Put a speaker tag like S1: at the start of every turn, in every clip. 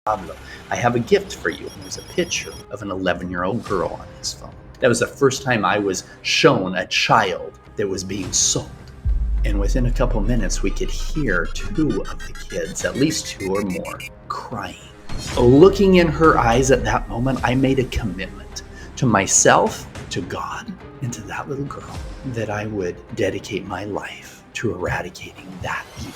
S1: Pablo, I have a gift for you. And there's a picture of an 11-year-old girl on his phone. That was the first time I was shown a child that was being sold. And within a couple minutes, we could hear two of the kids, at least two or more, crying. Looking in her eyes at that moment, I made a commitment to myself, to God, and to that little girl that I would dedicate my life to eradicating that evil.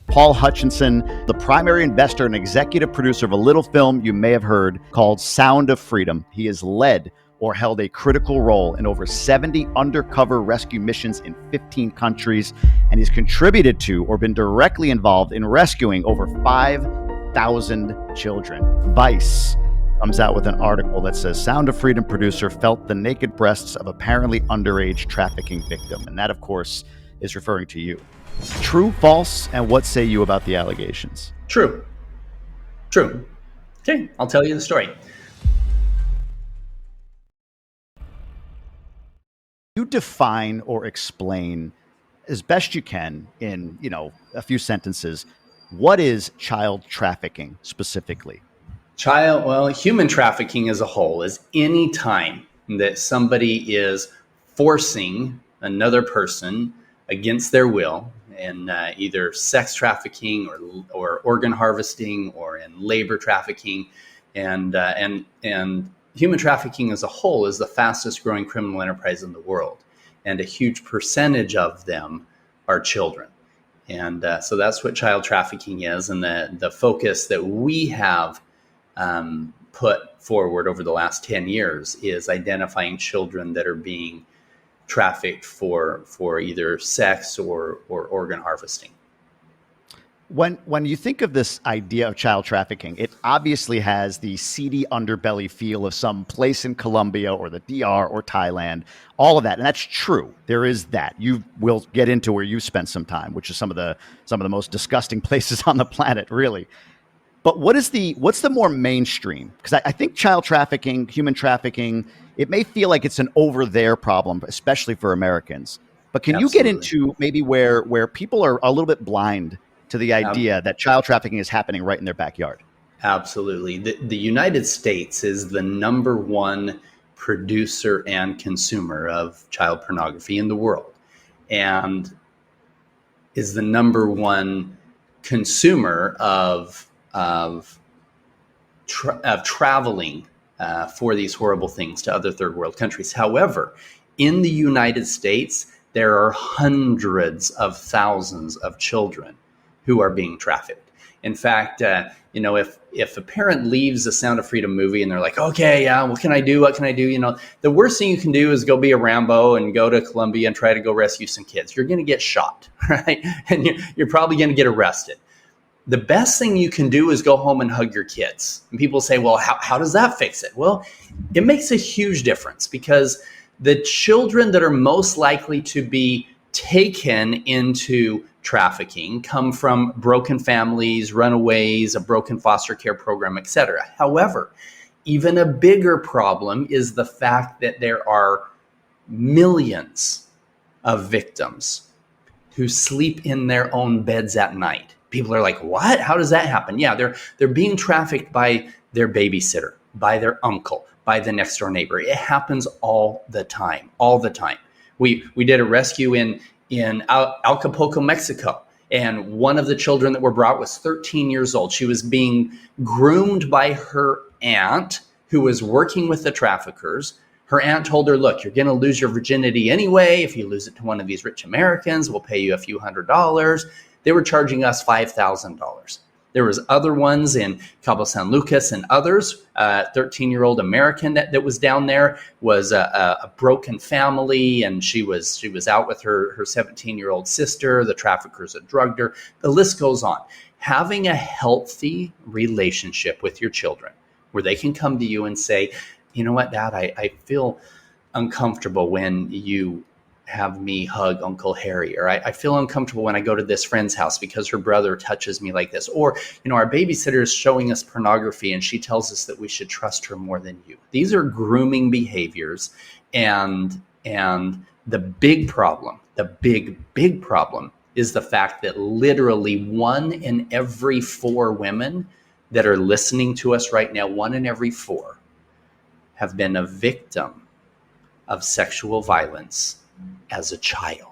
S2: Paul Hutchinson, the primary investor and executive producer of a little film you may have heard called Sound of Freedom. He has led or held a critical role in over 70 undercover rescue missions in 15 countries, and he's contributed to or been directly involved in rescuing over 5,000 children. Vice comes out with an article that says Sound of Freedom producer felt the naked breasts of apparently underage trafficking victim. And that, of course, is referring to you. True, false, and what say you about the allegations?
S1: True. Okay, I'll tell you the story.
S2: You define or explain as best you can in, a few sentences, what is child trafficking specifically?
S1: Human trafficking as a whole is any time that somebody is forcing another person against their will in either sex trafficking or organ harvesting or in labor trafficking, and human trafficking as a whole is the fastest growing criminal enterprise in the world, and a huge percentage of them are children. And so that's what child trafficking is, and the focus that we have put forward over the last 10 years is identifying children that are being trafficked for either sex or organ harvesting.
S2: When you think of this idea of child trafficking, it obviously has the seedy underbelly feel of some place in Colombia or the DR or Thailand, all of that. And that's true. There is that. You will get into where you spent some time, which is some of the most disgusting places on the planet, really. But what's the more mainstream? Because I think child trafficking, human trafficking, it may feel like it's an over there problem, especially for Americans. But can
S1: Absolutely.
S2: you get into maybe where people are a little bit blind to the idea that child trafficking is happening right in their backyard?
S1: Absolutely. The United States is the number one producer and consumer of child pornography in the world, and is the number one consumer of traveling for these horrible things to other third world countries. However, in the United States, there are hundreds of thousands of children who are being trafficked. In fact, if a parent leaves a Sound of Freedom movie and they're like, okay, yeah, what can I do? The worst thing you can do is go be a Rambo and go to Colombia and try to go rescue some kids. You're going to get shot, right? And you're probably going to get arrested. The best thing you can do is go home and hug your kids. And people say, well, how does that fix it? Well, it makes a huge difference, because the children that are most likely to be taken into trafficking come from broken families, runaways, a broken foster care program, etc. However, even a bigger problem is the fact that there are millions of victims who sleep in their own beds at night. People are like, what? How does that happen? Yeah, they're being trafficked by their babysitter, by their uncle, by the next door neighbor. It happens all the time. We did a rescue in Acapulco, Mexico, and one of the children that were brought was 13 years old. She was being groomed by her aunt, who was working with the traffickers. Her aunt told her, look, you're going to lose your virginity anyway. If you lose it to one of these rich Americans, we'll pay you a few $100s. They were charging us $5,000. There was other ones in Cabo San Lucas and others. 13-year-old American that was down there was a broken family, and she was out with her 17-year-old sister. The traffickers had drugged her. The list goes on. Having a healthy relationship with your children, where they can come to you and say, you know what, Dad, I feel uncomfortable when you have me hug Uncle Harry, or I feel uncomfortable when I go to this friend's house because her brother touches me like this, or our babysitter is showing us pornography and she tells us that we should trust her more than you. These are grooming behaviors, and the big problem is the fact that literally 1 in every 4 women that are listening to us right now, 1 in every 4 have been a victim of sexual violence as a child.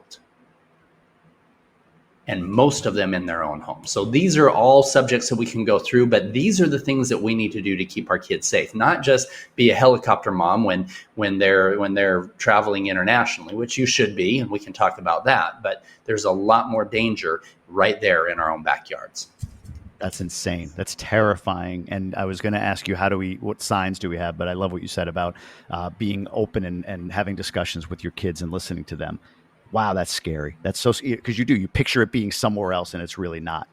S1: And most of them in their own home. So these are all subjects that we can go through, but these are the things that we need to do to keep our kids safe. Not just be a helicopter mom when they're traveling internationally, which you should be, and we can talk about that. But there's a lot more danger right there in our own backyards.
S2: That's insane. That's terrifying. And I was going to ask you, what signs do we have? But I love what you said about being open and having discussions with your kids and listening to them. Wow, that's scary. That's so, because you picture it being somewhere else and it's really not.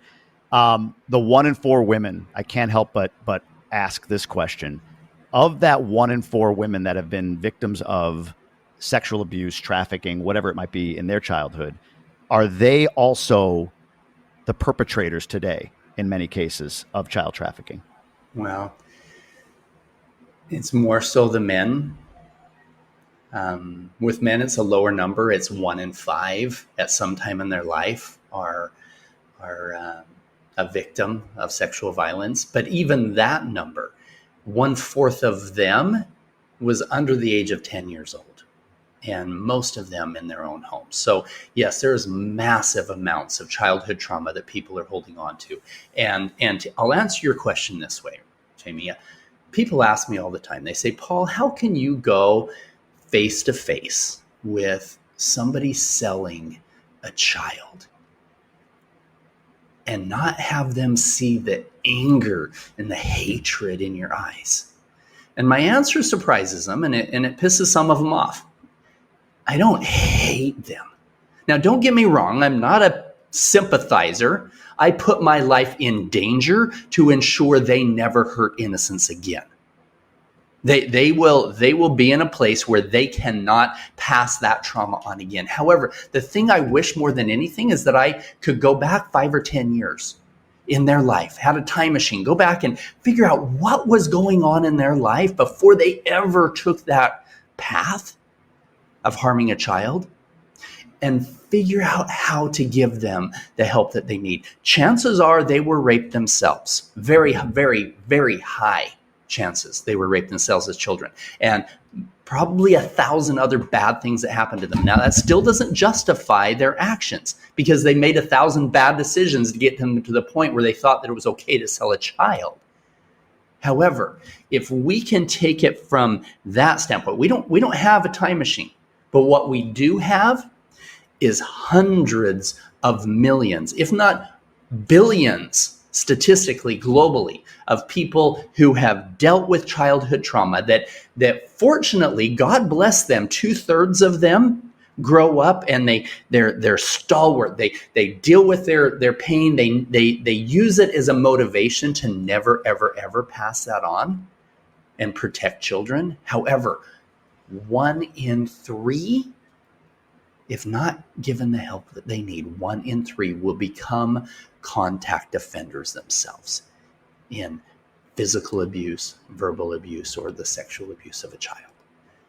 S2: The 1 in 4 women, I can't help but ask this question. Of that 1 in 4 women that have been victims of sexual abuse, trafficking, whatever it might be in their childhood, are they also the perpetrators today in many cases of child trafficking?
S1: Well, it's more so the men. With men, it's a lower number. It's 1 in 5 at some time in their life are a victim of sexual violence. But even that number, 1/4 of them was under the age of 10 years old, and most of them in their own homes. So yes, there's massive amounts of childhood trauma that people are holding on to. And I'll answer your question this way, Jamie. People ask me all the time, they say, Paul, how can you go face to face with somebody selling a child and not have them see the anger and the hatred in your eyes? And my answer surprises them, and it pisses some of them off. I don't hate them. Now, don't get me wrong. I'm not a sympathizer. I put my life in danger to ensure they never hurt innocents again. They will be in a place where they cannot pass that trauma on again. However, the thing I wish more than anything is that I could go back 5 or 10 years in their life, had a time machine, go back and figure out what was going on in their life before they ever took that path of harming a child, and figure out how to give them the help that they need. Chances are they were raped themselves. Very, very, very high chances they were raped themselves as children, and probably 1,000 other bad things that happened to them. Now, that still doesn't justify their actions, because they made 1,000 bad decisions to get them to the point where they thought that it was okay to sell a child. However, if we can take it from that standpoint, we don't have a time machine, but what we do have is hundreds of millions, if not billions, statistically, globally, of people who have dealt with childhood trauma that fortunately, God bless them, 2/3 of them grow up and they're stalwart. They deal with their pain. They use it as a motivation to never, ever, ever pass that on and protect children. However, 1 in 3, if not given the help that they need, 1 in 3 will become contact offenders themselves in physical abuse, verbal abuse, or the sexual abuse of a child.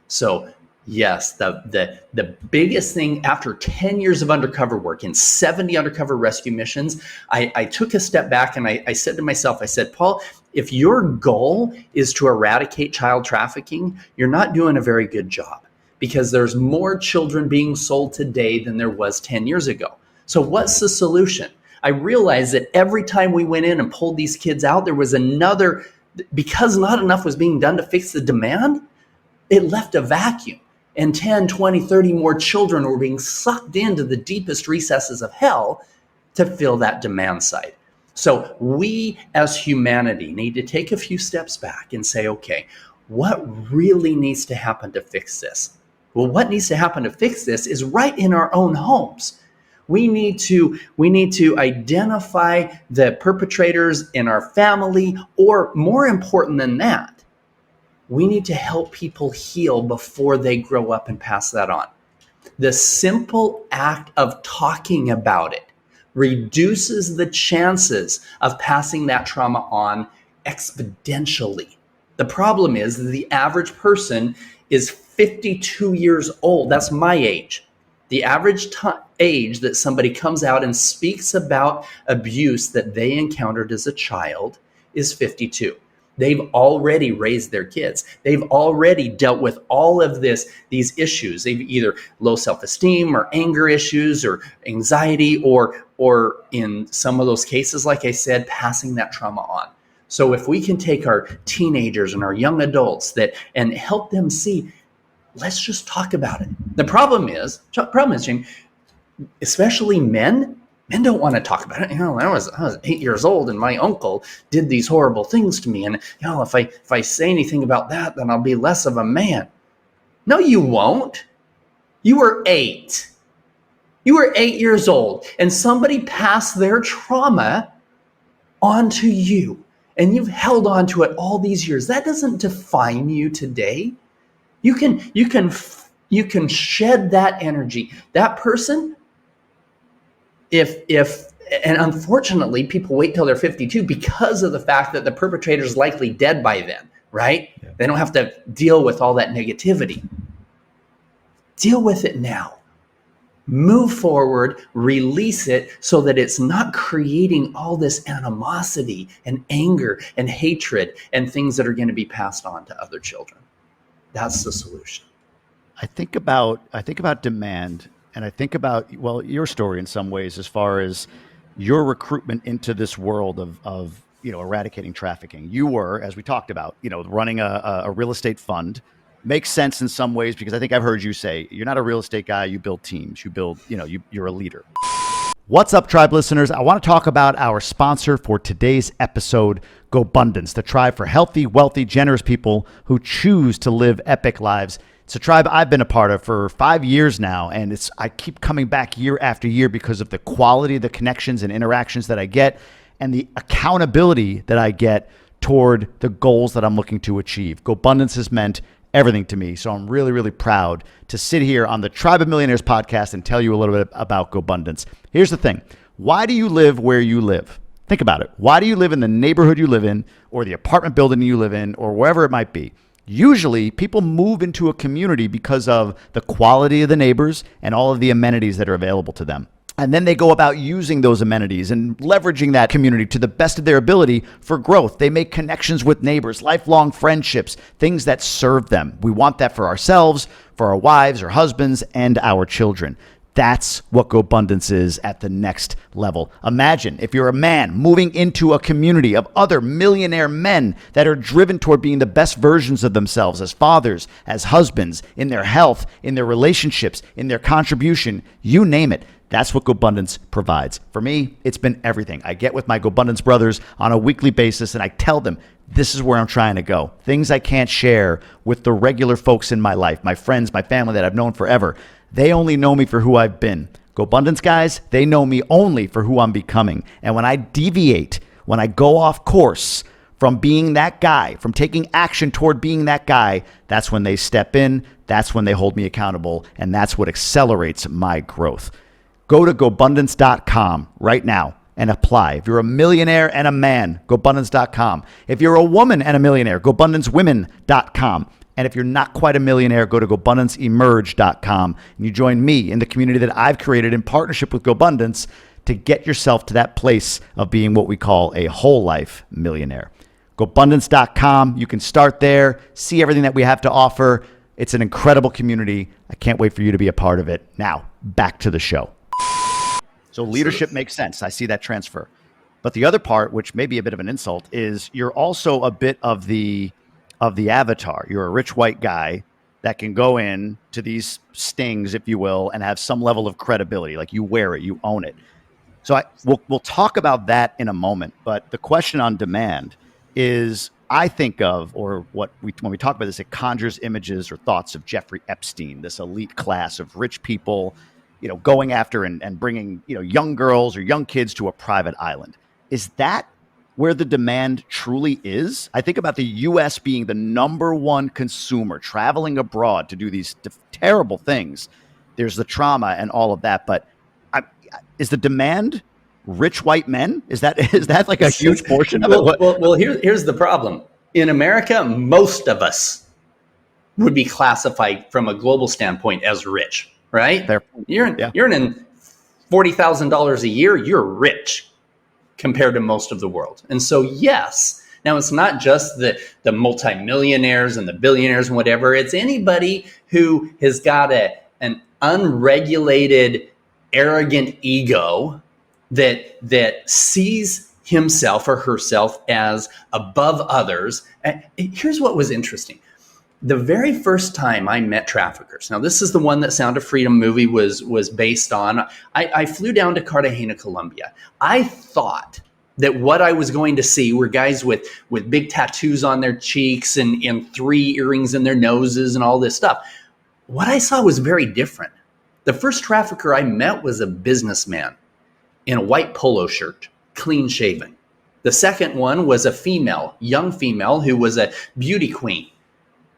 S1: So yes, the biggest thing after 10 years of undercover work in 70 undercover rescue missions, I took a step back and I said to myself, I said, Paul, if your goal is to eradicate child trafficking, you're not doing a very good job, because there's more children being sold today than there was 10 years ago. So what's the solution? I realized that every time we went in and pulled these kids out, there was another, because not enough was being done to fix the demand, it left a vacuum. And 10, 20, 30 more children were being sucked into the deepest recesses of hell to fill that demand side. So we as humanity need to take a few steps back and say, okay, what really needs to happen to fix this? Well, what needs to happen to fix this is right in our own homes. We need to identify the perpetrators in our family, or more important than that, we need to help people heal before they grow up and pass that on. The simple act of talking about it reduces the chances of passing that trauma on exponentially. The problem is that the average person is 52 years old. That's my age. The average age that somebody comes out and speaks about abuse that they encountered as a child is 52. They've already raised their kids. They've already dealt with all of these issues. They've either low self-esteem or anger issues or anxiety, or in some of those cases, like I said, passing that trauma on. So if we can take our teenagers and our young adults and help them see, let's just talk about it. The problem is, Jim, especially men don't want to talk about it. I was 8 years old and my uncle did these horrible things to me. And, if I say anything about that, then I'll be less of a man. No, you won't. You were 8. You were 8 years old and somebody passed their trauma onto you and you've held on to it all these years. That doesn't define you today. You can shed that energy. That person, and unfortunately people wait till they're 52 because of the fact that the perpetrator is likely dead by then, right? Yeah. They don't have to deal with all that negativity. Deal with it now. Move forward, release it so that it's not creating all this animosity and anger and hatred and things that are going to be passed on to other children. That's the solution.
S2: I think about demand. And I think about, your story in some ways, as far as your recruitment into this world of eradicating trafficking. You were, as we talked about, running a real estate fund. Makes sense in some ways, because I think I've heard you say you're not a real estate guy. You build teams. You build, you're a leader. What's up, Tribe listeners? I want to talk about our sponsor for today's episode, Gobundance, the tribe for healthy, wealthy, generous people who choose to live epic lives. It's a tribe I've been a part of for 5 years now, and I keep coming back year after year because of the quality of the connections and interactions that I get and the accountability that I get toward the goals that I'm looking to achieve. Gobundance has meant everything to me, so I'm really, really proud to sit here on the Tribe of Millionaires podcast and tell you a little bit about Gobundance. Here's the thing. Why do you live where you live? Think about it. Why do you live in the neighborhood you live in, or the apartment building you live in, or wherever it might be? Usually people move into a community because of the quality of the neighbors and all of the amenities that are available to them. And then they go about using those amenities and leveraging that community to the best of their ability for growth. They make connections with neighbors, lifelong friendships, things that serve them. We want that for ourselves, for our wives or husbands, and our children. That's what Gobundance is at the next level. Imagine if you're a man moving into a community of other millionaire men that are driven toward being the best versions of themselves as fathers, as husbands, in their health, in their relationships, in their contribution, you name it. That's what Gobundance provides. For me, it's been everything. I get with my Gobundance brothers on a weekly basis and I tell them, this is where I'm trying to go. Things I can't share with the regular folks in my life, my friends, my family that I've known forever. They only know me for who I've been. Gobundance guys, they know me only for who I'm becoming. And when I deviate, when I go off course from being that guy, from taking action toward being that guy, that's when they step in, that's when they hold me accountable, and that's what accelerates my growth. Go to Gobundance.com right now and apply. If you're a millionaire and a man, Gobundance.com. If you're a woman and a millionaire, GobundanceWomen.com. And if you're not quite a millionaire, go to GobundanceEmerge.com and you join me in the community that I've created in partnership with Gobundance to get yourself to that place of being what we call a whole life millionaire. Gobundance.com. You can start there, see everything that we have to offer. It's an incredible community. I can't wait for you to be a part of it. Now, back to the show. So leadership makes sense. I see that transfer. But the other part, which may be a bit of an insult, is you're also a bit of the avatar. You're a rich white guy that can go in to these stings, if you will, and have some level of credibility. Like you wear it, you own it. So we'll talk about that in a moment. But the question on demand is, I think of, or when we talk about this, it conjures images or thoughts of Jeffrey Epstein, this elite class of rich people, going after and bringing, young girls or young kids to a private island. Is that where the demand truly is? I think about the U.S. being the number one consumer, traveling abroad to do these terrible things. There's the trauma and all of that. But is the demand rich white men? Is that like a huge portion of it?
S1: Well, here's the problem. In America, most of us would be classified from a global standpoint as rich, right? You're earning $40,000 a year. You're rich compared to most of the world. And so, yes, Now, it's not just the multimillionaires and the billionaires and whatever. It's anybody who has got an unregulated, arrogant ego that sees himself or herself as above others. And here's what was interesting. The very first time I met traffickers, now this is the one that Sound of Freedom movie was based on. I flew down to Cartagena, Colombia. I thought that what I was going to see were guys with big tattoos on their cheeks and 3 earrings in their noses and all this stuff. What I saw was very different. The first trafficker I met was a businessman in a white polo shirt, clean shaven. The second one was a female, young female, who was a beauty queen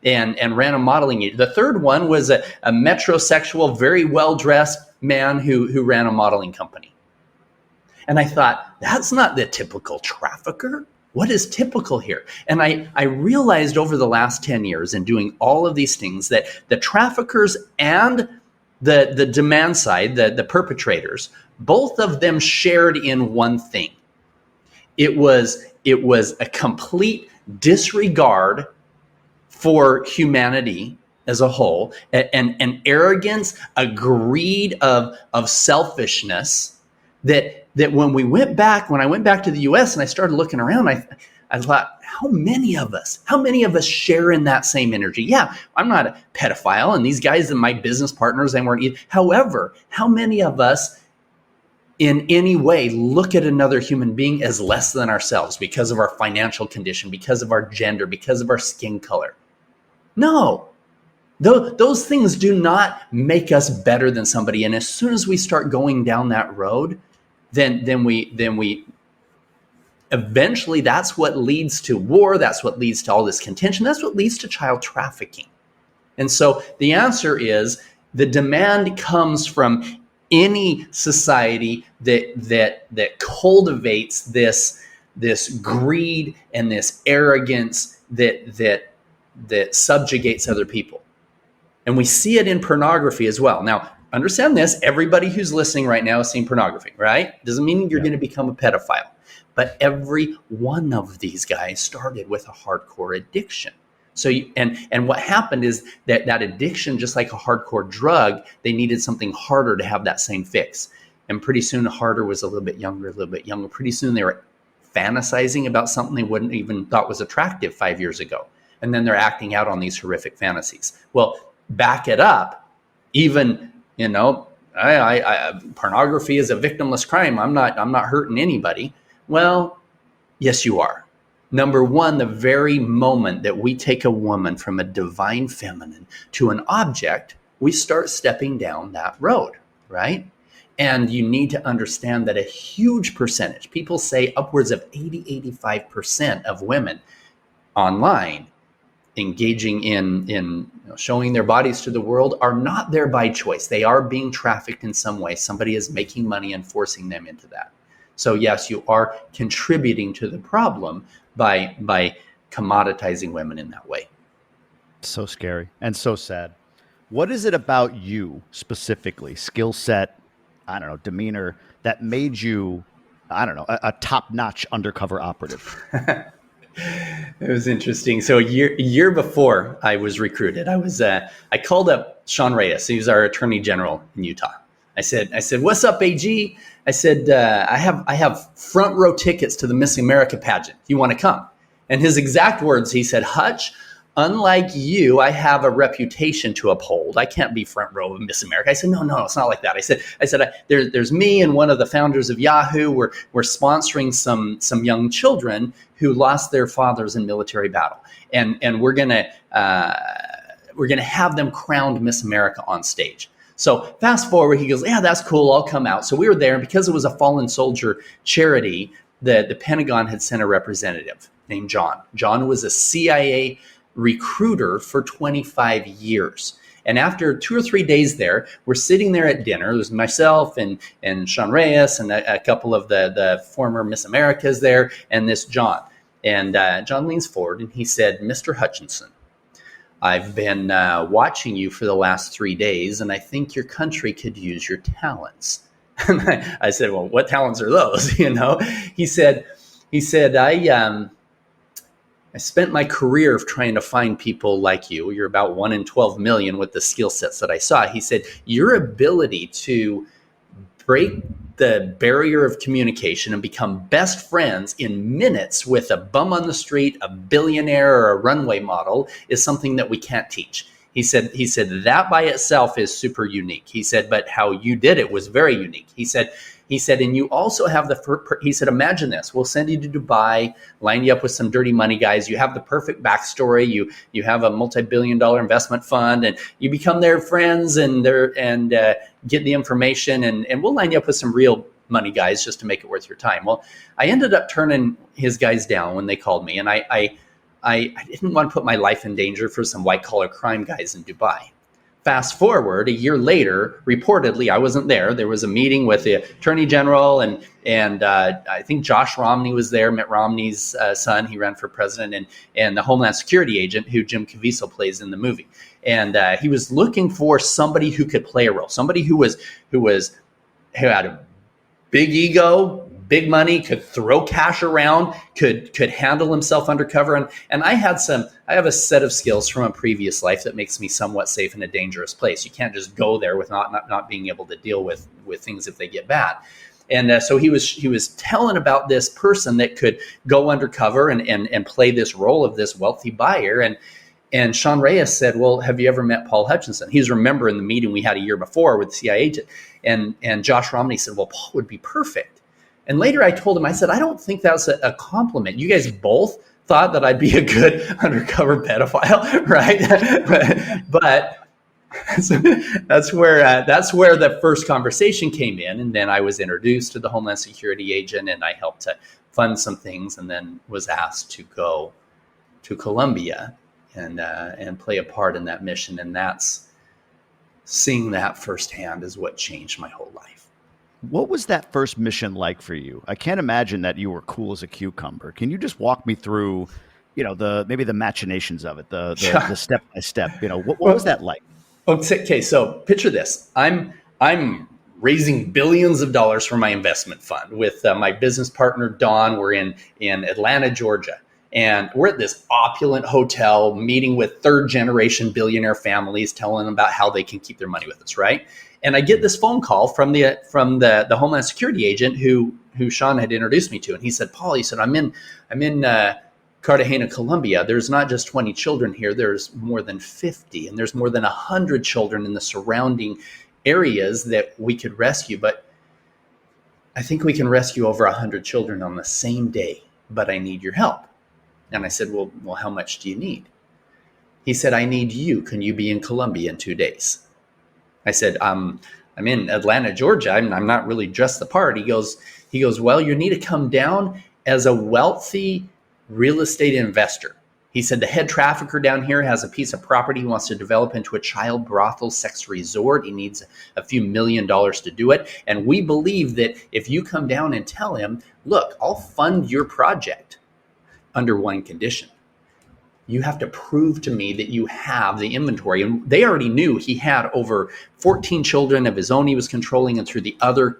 S1: and ran a modeling agency. The third one was a metrosexual, very well-dressed man who ran a modeling company. And I thought, that's not the typical trafficker. What is typical here? And I realized over the last 10 years in doing all of these things that the traffickers and the demand side, the perpetrators, both of them shared in one thing. It was a complete disregard for humanity as a whole, an arrogance, a greed of selfishness that when I went back to the US and I started looking around, I thought, how many of us share in that same energy? Yeah, I'm not a pedophile, and these guys and my business partners, they weren't either. However, how many of us in any way look at another human being as less than ourselves because of our financial condition, because of our gender, because of our skin color? No, those things do not make us better than somebody. And as soon as we start going down that road, then we eventually, that's what leads to war. That's what leads to all this contention. That's what leads to child trafficking. And so the answer is the demand comes from any society that cultivates this greed and this arrogance that subjugates other people. And we see it in pornography as well. Now, understand this, everybody who's listening right now is seeing pornography, right? Doesn't mean you're going to become a pedophile. But every one of these guys started with a hardcore addiction. So, and what happened is that addiction, just like a hardcore drug, they needed something harder to have that same fix. And pretty soon, harder was a little bit younger. Pretty soon, they were fantasizing about something they wouldn't even thought was attractive 5 years ago. And then they're acting out on these horrific fantasies. Well, back it up. Even, pornography is a victimless crime. I'm not hurting anybody. Well, yes, you are. Number one, the very moment that we take a woman from a divine feminine to an object, we start stepping down that road, right? And you need to understand that a huge percentage, people say upwards of 85% of women online engaging in showing their bodies to the world are not there by choice. They are being trafficked in some way. Somebody is making money and forcing them into that. So yes, you are contributing to the problem by commoditizing women in that way.
S2: So scary and so sad. What is it about you specifically, skill set, demeanor, that made you, a top-notch undercover operative?
S1: It was interesting. So a year before I was recruited, I called up Sean Reyes. He was our attorney general in Utah. I said, "What's up, AG?" I said, I have front row tickets to the Miss America pageant. You want to come? And his exact words, he said, "Hutch, unlike you, I have a reputation to uphold. I can't be front row of Miss America." I said, no, it's not like that. I said, there's me and one of the founders of Yahoo. We're sponsoring some young children who lost their fathers in military battle, and we're gonna have them crowned Miss America on stage. So fast forward, he goes, "Yeah, that's cool. I'll come out." So we were there, and because it was a fallen soldier charity, the Pentagon had sent a representative named John. John was a CIA recruiter for 25 years. And after 2 or 3 days there, we're sitting there at dinner. It was myself and Sean Reyes and a couple of the former Miss Americas there, and this John. And John leans forward and he said, "Mr. Hutchinson, I've been watching you for the last 3 days, and I think your country could use your talents." And I said, "Well, what talents are those?" He said, I spent my career of trying to find people like you. You're about 1 in 12 million with the skill sets that I saw. He said, your ability to break the barrier of communication and become best friends in minutes with a bum on the street, a billionaire, or a runway model is something that we can't teach. He said that by itself is super unique. He said, but how you did it was very unique. He said, and you also have he said, imagine this, we'll send you to Dubai, line you up with some dirty money guys. You have the perfect backstory. You have a multi-billion-dollar investment fund, and you become their friends and get the information, and we'll line you up with some real money guys just to make it worth your time. Well, I ended up turning his guys down when they called me, and I didn't want to put my life in danger for some white-collar crime guys in Dubai. Fast forward a year later, reportedly, I wasn't there. There was a meeting with the Attorney General, and I think Josh Romney was there, Mitt Romney's son. He ran for president, and the Homeland Security agent who Jim Caviezel plays in the movie. And he was looking for somebody who could play a role, somebody who had a big ego, big money, could throw cash around, could handle himself undercover. And I have a set of skills from a previous life that makes me somewhat safe in a dangerous place. You can't just go there with not being able to deal with things if they get bad. And so he was telling about this person that could go undercover and play this role of this wealthy buyer. And Sean Reyes said, well, have you ever met Paul Hutchinson? He was remembering the meeting we had a year before with the CIA agent. And Josh Romney said, well, Paul would be perfect. And later I told him, I said, I don't think that's a compliment. You guys both thought that I'd be a good undercover pedophile, right? but so that's where the first conversation came in. And then I was introduced to the Homeland Security agent, and I helped to fund some things, and then was asked to go to Colombia and play a part in that mission. And that's seeing that firsthand is what changed my whole life.
S2: What was that first mission like for you? I can't imagine that you were cool as a cucumber. Can you just walk me through, maybe the machinations of it, the step by step? What was that like?
S1: Okay, so picture this: I'm raising billions of dollars for my investment fund with my business partner Don. We're in Atlanta, Georgia, and we're at this opulent hotel meeting with third generation billionaire families, telling them about how they can keep their money with us, right? And I get this phone call from the Homeland Security agent who Sean had introduced me to, and he said, Paul, he said, I'm in Cartagena, Colombia. There's not just 20 children here. There's more than 50, and there's more than 100 children in the surrounding areas that we could rescue. But I think we can rescue over 100 children on the same day, but I need your help. And I said, well, how much do you need? He said, I need you. Can you be in Colombia in 2 days? I said, I'm in Atlanta, Georgia. I'm not really just the part. He goes, well, you need to come down as a wealthy real estate investor. He said, the head trafficker down here has a piece of property he wants to develop into a child brothel sex resort. He needs a few $1 million to do it. And we believe that if you come down and tell him, look, I'll fund your project under one condition. You have to prove to me that you have the inventory. And they already knew he had over 14 children of his own he was controlling, and through the other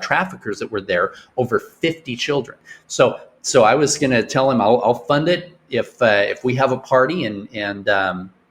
S1: traffickers that were there, over 50 children. So I was going to tell him, I'll fund it if we have a party and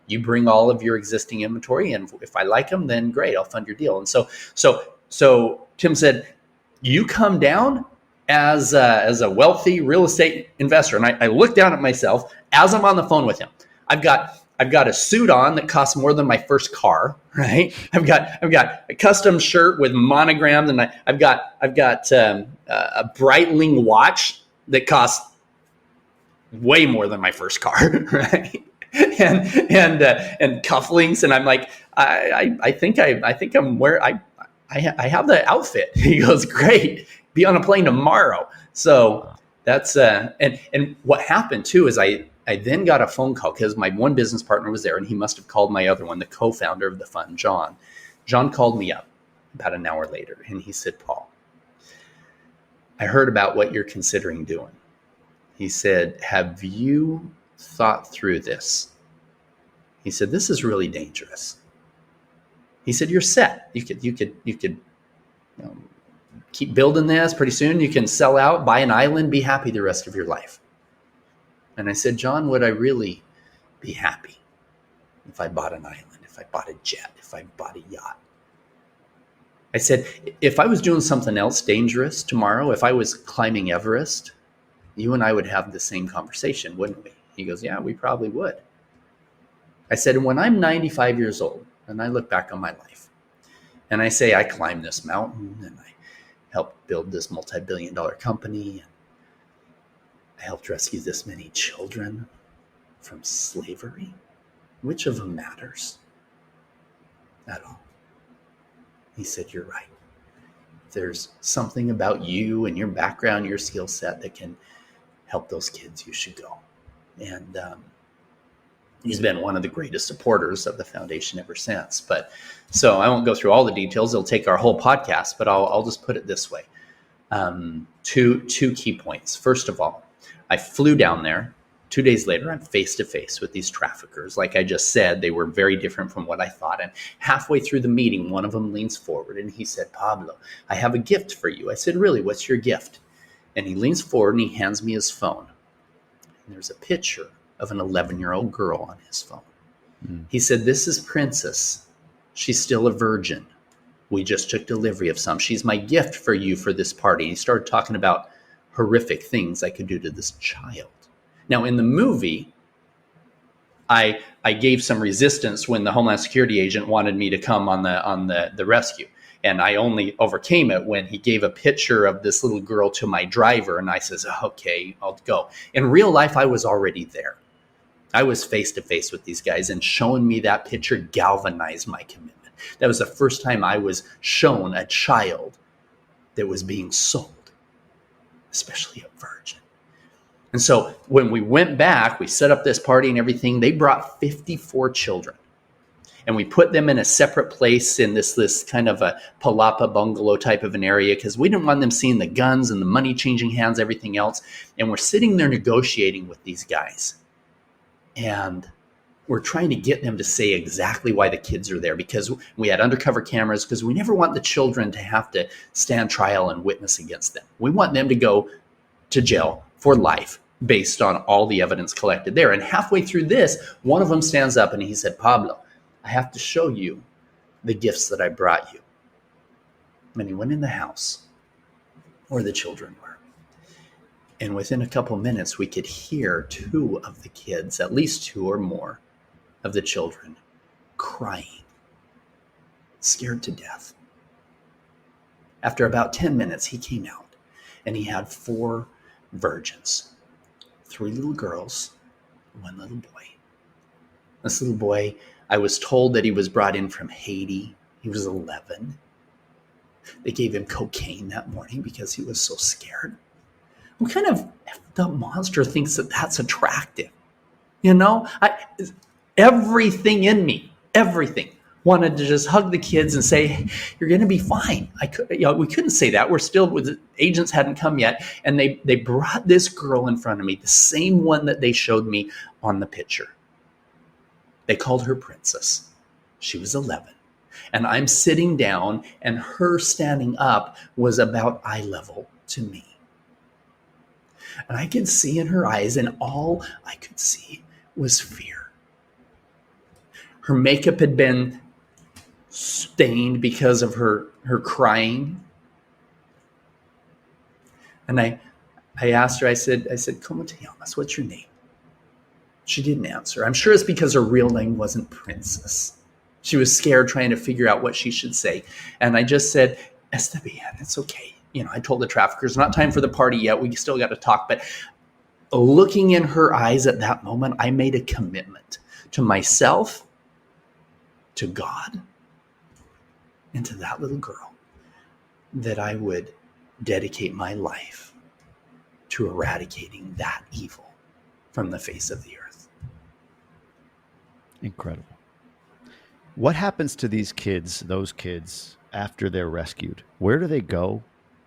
S1: you bring all of your existing inventory. And if I like them, then great, I'll fund your deal. And so Tim said, you come down as a wealthy real estate investor. And I looked down at myself as I'm on the phone with him. I've got a suit on that costs more than my first car, right? I've got a custom shirt with monograms, and I've got a Breitling watch that costs way more than my first car, right? And cufflinks, and I'm like, I think I have the outfit. He goes, great, be on a plane tomorrow. So that's and what happened too is I then got a phone call because my one business partner was there, and he must have called my other one, the co-founder of the fund, John. John called me up about an hour later, and he said, Paul, I heard about what you're considering doing. He said, have you thought through this? He said, this is really dangerous. He said, you're set. You could keep building this. Pretty soon you can sell out, buy an island, be happy the rest of your life. And I said, John, would I really be happy if I bought an island, if I bought a jet, if I bought a yacht? I said, if I was doing something else dangerous tomorrow, if I was climbing Everest, you and I would have the same conversation, wouldn't we? He goes, yeah, we probably would. I said, when I'm 95 years old and I look back on my life and I say I climbed this mountain and I helped build this multi-billion-dollar company and I helped rescue this many children from slavery, which of them matters at all? He said, you're right. There's something about you and your background, your skill set that can help those kids. You should go. And he's been one of the greatest supporters of the foundation ever since. But so I won't go through all the details. It'll take our whole podcast, but I'll just put it this way. Two key points. First of all, I flew down there. 2 days later, I'm face to face with these traffickers. Like I just said, they were very different from what I thought. And halfway through the meeting, one of them leans forward and he said, Pablo, I have a gift for you. I said, really, what's your gift? And he leans forward and he hands me his phone. And there's a picture of an 11-year-old girl on his phone. He said, this is Princess. She's still a virgin. We just took delivery of some. She's my gift for you for this party. And he started talking about horrific things I could do to this child. Now, in the movie, I gave some resistance when the Homeland Security agent wanted me to come on the rescue. And I only overcame it when he gave a picture of this little girl to my driver. And I says, okay, I'll go. In real life, I was already there. I was face to face with these guys, and showing me that picture galvanized my commitment. That was the first time I was shown a child that was being sold, especially a virgin. And so when we went back, we set up this party and everything. They brought 54 children. And we put them in a separate place in this kind of a palapa bungalow type of an area because we didn't want them seeing the guns and the money changing hands, everything else. And we're sitting there negotiating with these guys. And we're trying to get them to say exactly why the kids are there, because we had undercover cameras, because we never want the children to have to stand trial and witness against them. We want them to go to jail for life based on all the evidence collected there. And halfway through this, one of them stands up and he said, Pablo, I have to show you the gifts that I brought you. And he went in the house where the children were. And within a couple of minutes, we could hear two of the kids, at least two or more of the children, crying, scared to death. After about 10 minutes, he came out and he had 4 virgins, 3 little girls, 1 little boy. This little boy, I was told that he was brought in from Haiti. He was 11. They gave him cocaine that morning because he was so scared. What kind of effed up monster thinks that that's attractive? You know, everything in me, everything wanted to just hug the kids and say, you're going to be fine. We couldn't say that. We're still, the agents hadn't come yet. And they brought this girl in front of me, the same one that they showed me on the picture. They called her Princess. She was 11. And I'm sitting down and her standing up was about eye level to me. And I could see in her eyes, and all I could see was fear. Her makeup had been stained because of her crying. And I asked her, I said, ¿Cómo te llamas? What's your name? She didn't answer. I'm sure it's because her real name wasn't Princess. She was scared, trying to figure out what she should say. And I just said, Está bien, it's okay. You know, I told the traffickers, not time for the party yet. We still got to talk. But looking in her eyes at that moment, I made a commitment to myself, to God, and to that little girl, that I would dedicate my life to eradicating that evil from the face of the earth.
S2: Incredible. What happens to these kids, those kids, after they're rescued? Where do they go?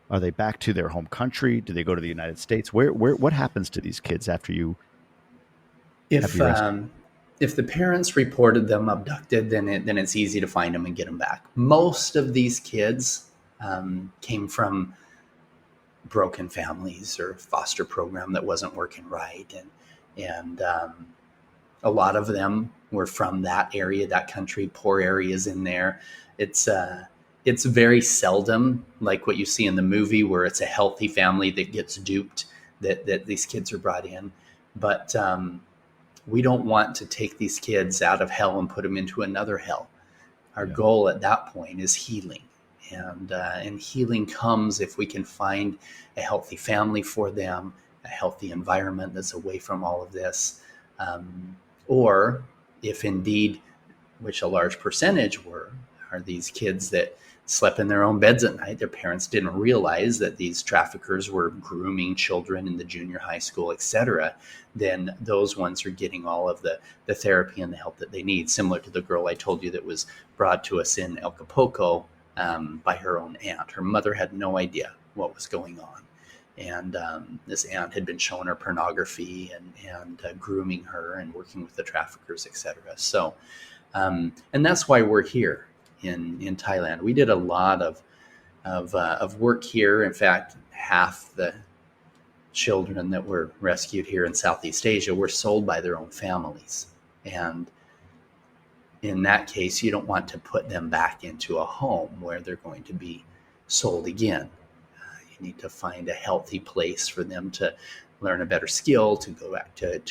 S2: Are they back to their home country? Do they go to the United States? What happens to these kids after you?
S1: If the parents reported them abducted, then it's easy to find them and get them back. Most of these kids came from broken families or foster program that wasn't working right, And a lot of them were from that area, that country, poor areas in there. It's very seldom like what you see in the movie where it's a healthy family that gets duped, that these kids are brought in. But we don't want to take these kids out of hell and put them into another hell. Our goal at that point is healing. And healing comes if we can find a healthy family for them, a healthy environment that's away from all of this. Or if indeed, which a large percentage are these kids that slept in their own beds at night. Their parents didn't realize that these traffickers were grooming children in the junior high school, etc. Then those ones are getting all of the therapy and the help that they need, similar to the girl I told you that was brought to us in El Capoco by her own aunt. Her mother had no idea what was going on. And this aunt had been showing her pornography and grooming her and working with the traffickers, etc. So, and that's why we're here in Thailand. We did a lot of work here. In fact, half the children that were rescued here in Southeast Asia were sold by their own families. And in that case, you don't want to put them back into a home where they're going to be sold again. You need to find a healthy place for them to learn a better skill, to go back to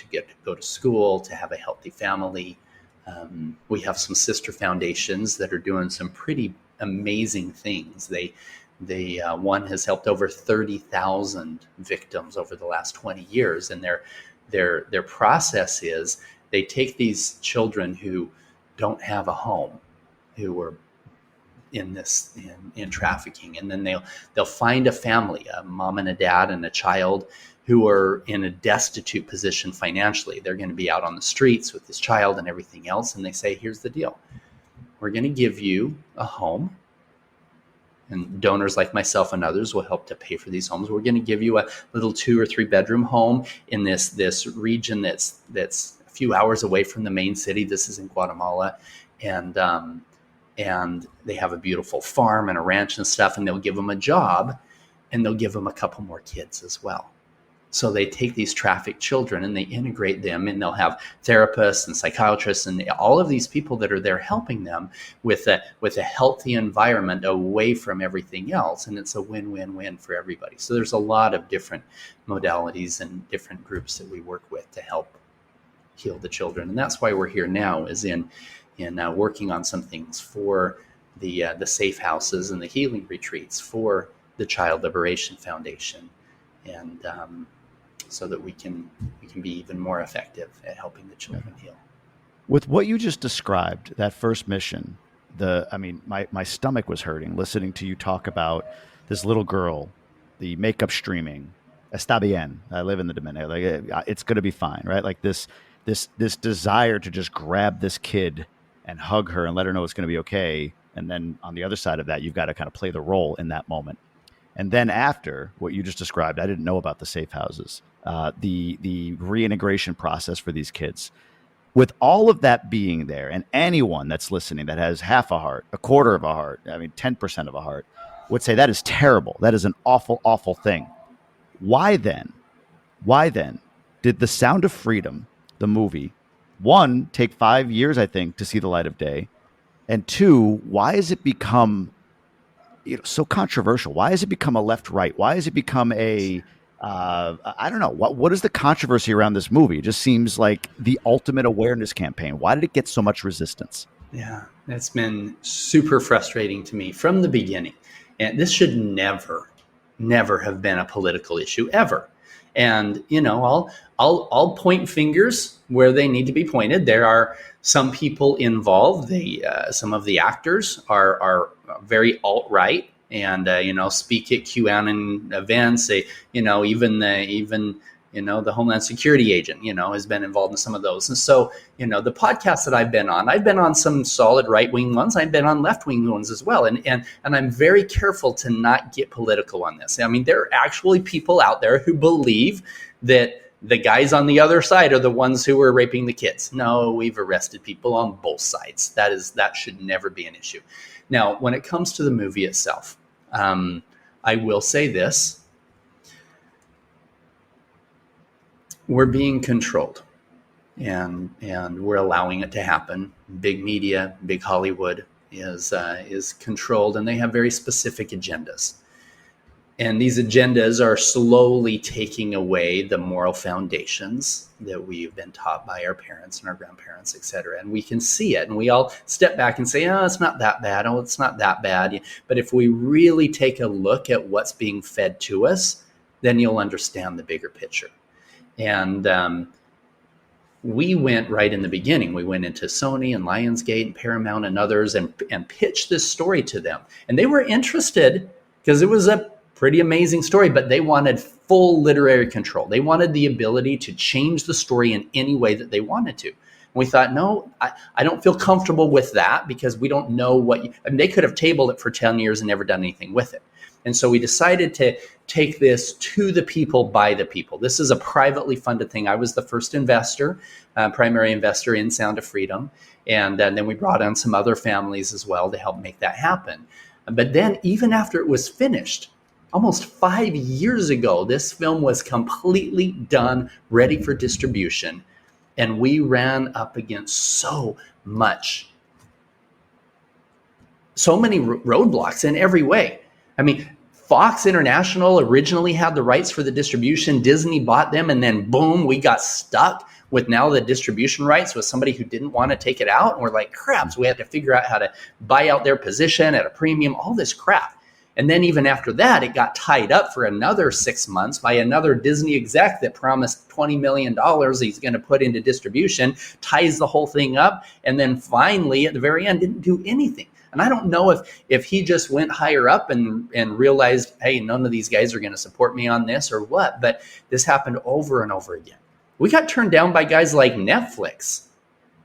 S1: go to school, to have a healthy family. We have some sister foundations that are doing some pretty amazing things. They one has helped over 30,000 victims over the last 20 years, and their process is they take these children who don't have a home, who are in trafficking, and then they'll find a family, a mom and a dad and a child who are in a destitute position financially. They're going to be out on the streets with this child and everything else, and they say, here's the deal. We're going to give you a home, and donors like myself and others will help to pay for these homes. We're going to give you a little 2 or 3 bedroom home in this region that's a few hours away from the main city. This is in Guatemala, and they have a beautiful farm and a ranch and stuff, and they'll give them a job, and they'll give them a couple more kids as well. So they take these trafficked children and they integrate them, and they'll have therapists and psychiatrists and all of these people that are there helping them with a healthy environment away from everything else. And it's a win-win-win for everybody. So there's a lot of different modalities and different groups that we work with to help heal the children. And that's why we're here now, is in working on some things for the safe houses and the healing retreats for the Child Liberation Foundation, and so that we can be even more effective at helping the children heal.
S2: With what you just described, that first mission, my stomach was hurting listening to you talk about this little girl, the makeup streaming, está bien. I live in the Dominican. Like, it's going to be fine, right? Like this desire to just grab this kid and hug her and let her know it's going to be okay. And then on the other side of that, you've got to kind of play the role in that moment. And then after what you just described, I didn't know about the safe houses, the reintegration process for these kids. With all of that being there, and anyone that's listening that has half a heart, a quarter of a heart, 10% of a heart, would say that is terrible. That is an awful, awful thing. Why then did The Sound of Freedom, the movie, 1, take 5 years, I think, to see the light of day, and 2, why has it become so controversial? Why has it become a left-right? Why has it become a I don't know. What is the controversy around this movie? It just seems like the ultimate awareness campaign. Why did it get so much resistance? Yeah,
S1: it's been super frustrating to me from the beginning. And this should never have been a political issue, ever. And, I'll point fingers where they need to be pointed. There are some people involved. Some of the actors are very alt-right and, speak at QAnon events. Even the Homeland Security agent, has been involved in some of those. And so, the podcasts that I've been on some solid right-wing ones. I've been on left-wing ones as well. And I'm very careful to not get political on this. There are actually people out there who believe that the guys on the other side are the ones who are raping the kids. No, we've arrested people on both sides. That should never be an issue. Now, when it comes to the movie itself, I will say this. We're being controlled, and we're allowing it to happen. Big media, big Hollywood is controlled, and they have very specific agendas. And these agendas are slowly taking away the moral foundations that we've been taught by our parents and our grandparents, et cetera. And we can see it. And we all step back and say, oh, it's not that bad. Oh, it's not that bad. But if we really take a look at what's being fed to us, then you'll understand the bigger picture. And we went right in the beginning. We went into Sony and Lionsgate and Paramount and others and pitched this story to them. And they were interested because it was a pretty amazing story, but they wanted full literary control. They wanted the ability to change the story in any way that they wanted to. And we thought, no, I don't feel comfortable with that because we don't know they could have tabled it for 10 years and never done anything with it. And so we decided to take this to the people, by the people. This is a privately funded thing. I was the first investor, primary investor in Sound of Freedom. And then we brought on some other families as well to help make that happen. But then even after it was finished, almost 5 years ago, this film was completely done, ready for distribution. And we ran up against so many roadblocks in every way. I mean, Fox International originally had the rights for the distribution. Disney bought them, and then boom, we got stuck with now the distribution rights with somebody who didn't want to take it out. And we're like, crap, so we had to figure out how to buy out their position at a premium, all this crap. And then even after that, it got tied up for another 6 months by another Disney exec that promised $20 million he's going to put into distribution, ties the whole thing up, and then finally at the very end didn't do anything. And I don't know if he just went higher up and realized, hey, none of these guys are going to support me on this or what, but this happened over and over again. We got turned down by guys like Netflix,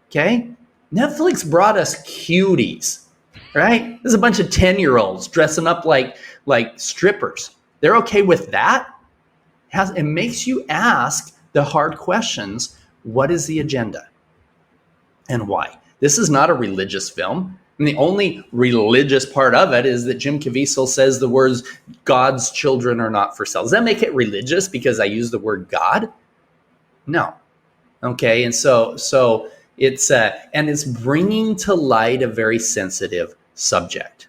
S1: okay? Netflix brought us cuties. Right? There's a bunch of 10-year-olds dressing up like strippers. They're okay with that. It makes you ask the hard questions. What is the agenda? And why? This is not a religious film. And the only religious part of it is that Jim Caviezel says the words, God's children are not for sale. Does that make it religious because I use the word God? No. Okay, and so it's bringing to light a very sensitive subject,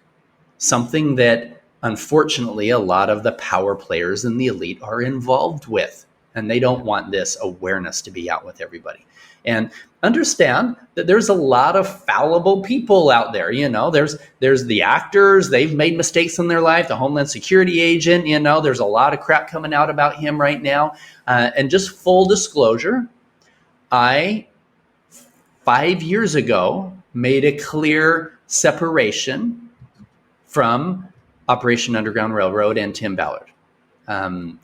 S1: something that unfortunately a lot of the power players and the elite are involved with, and they don't want this awareness to be out with everybody. And understand that there's a lot of fallible people out there. There's the actors, they've made mistakes in their life, the Homeland Security agent, there's a lot of crap coming out about him right now. And just full disclosure, I 5 years ago made a clear separation from Operation Underground Railroad and Tim Ballard. And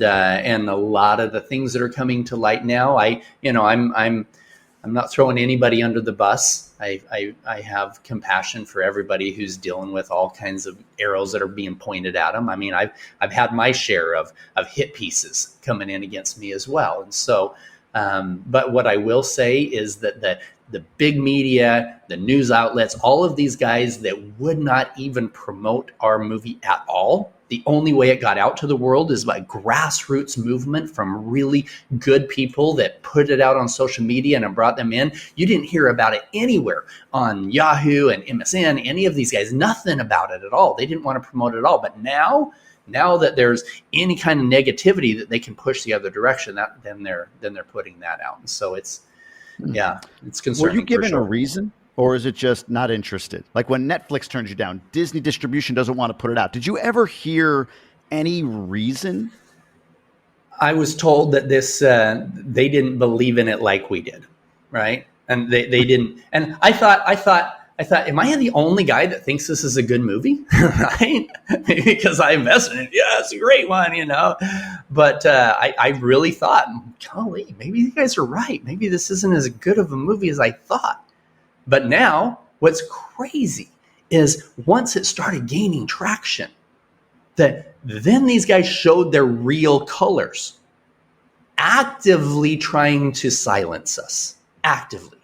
S1: a lot of the things that are coming to light now, I'm not throwing anybody under the bus. I have compassion for everybody who's dealing with all kinds of arrows that are being pointed at them. I mean, I've had my share of hit pieces coming in against me as well. And so, but what I will say is that the big media, the news outlets, all of these guys that would not even promote our movie at all, the only way it got out to the world is by grassroots movement from really good people that put it out on social media and brought them in. You didn't hear about it anywhere on Yahoo and MSN, any of these guys, nothing about it at all. They didn't want to promote it at all. But now that there's any kind of negativity that they can push the other direction, then they're putting that out. And so it's concerning.
S2: Were you given a reason, or is it just not interested? Like when Netflix turns you down, Disney distribution doesn't want to put it out. Did you ever hear any reason?
S1: I was told that they didn't believe in it like we did, right? And they didn't. And I thought, am I the only guy that thinks this is a good movie, right? Because I invested in it. Yeah, it's a great one, But I really thought, golly, maybe you guys are right. Maybe this isn't as good of a movie as I thought. But now what's crazy is once it started gaining traction, that then these guys showed their real colors, actively trying to silence us, actively.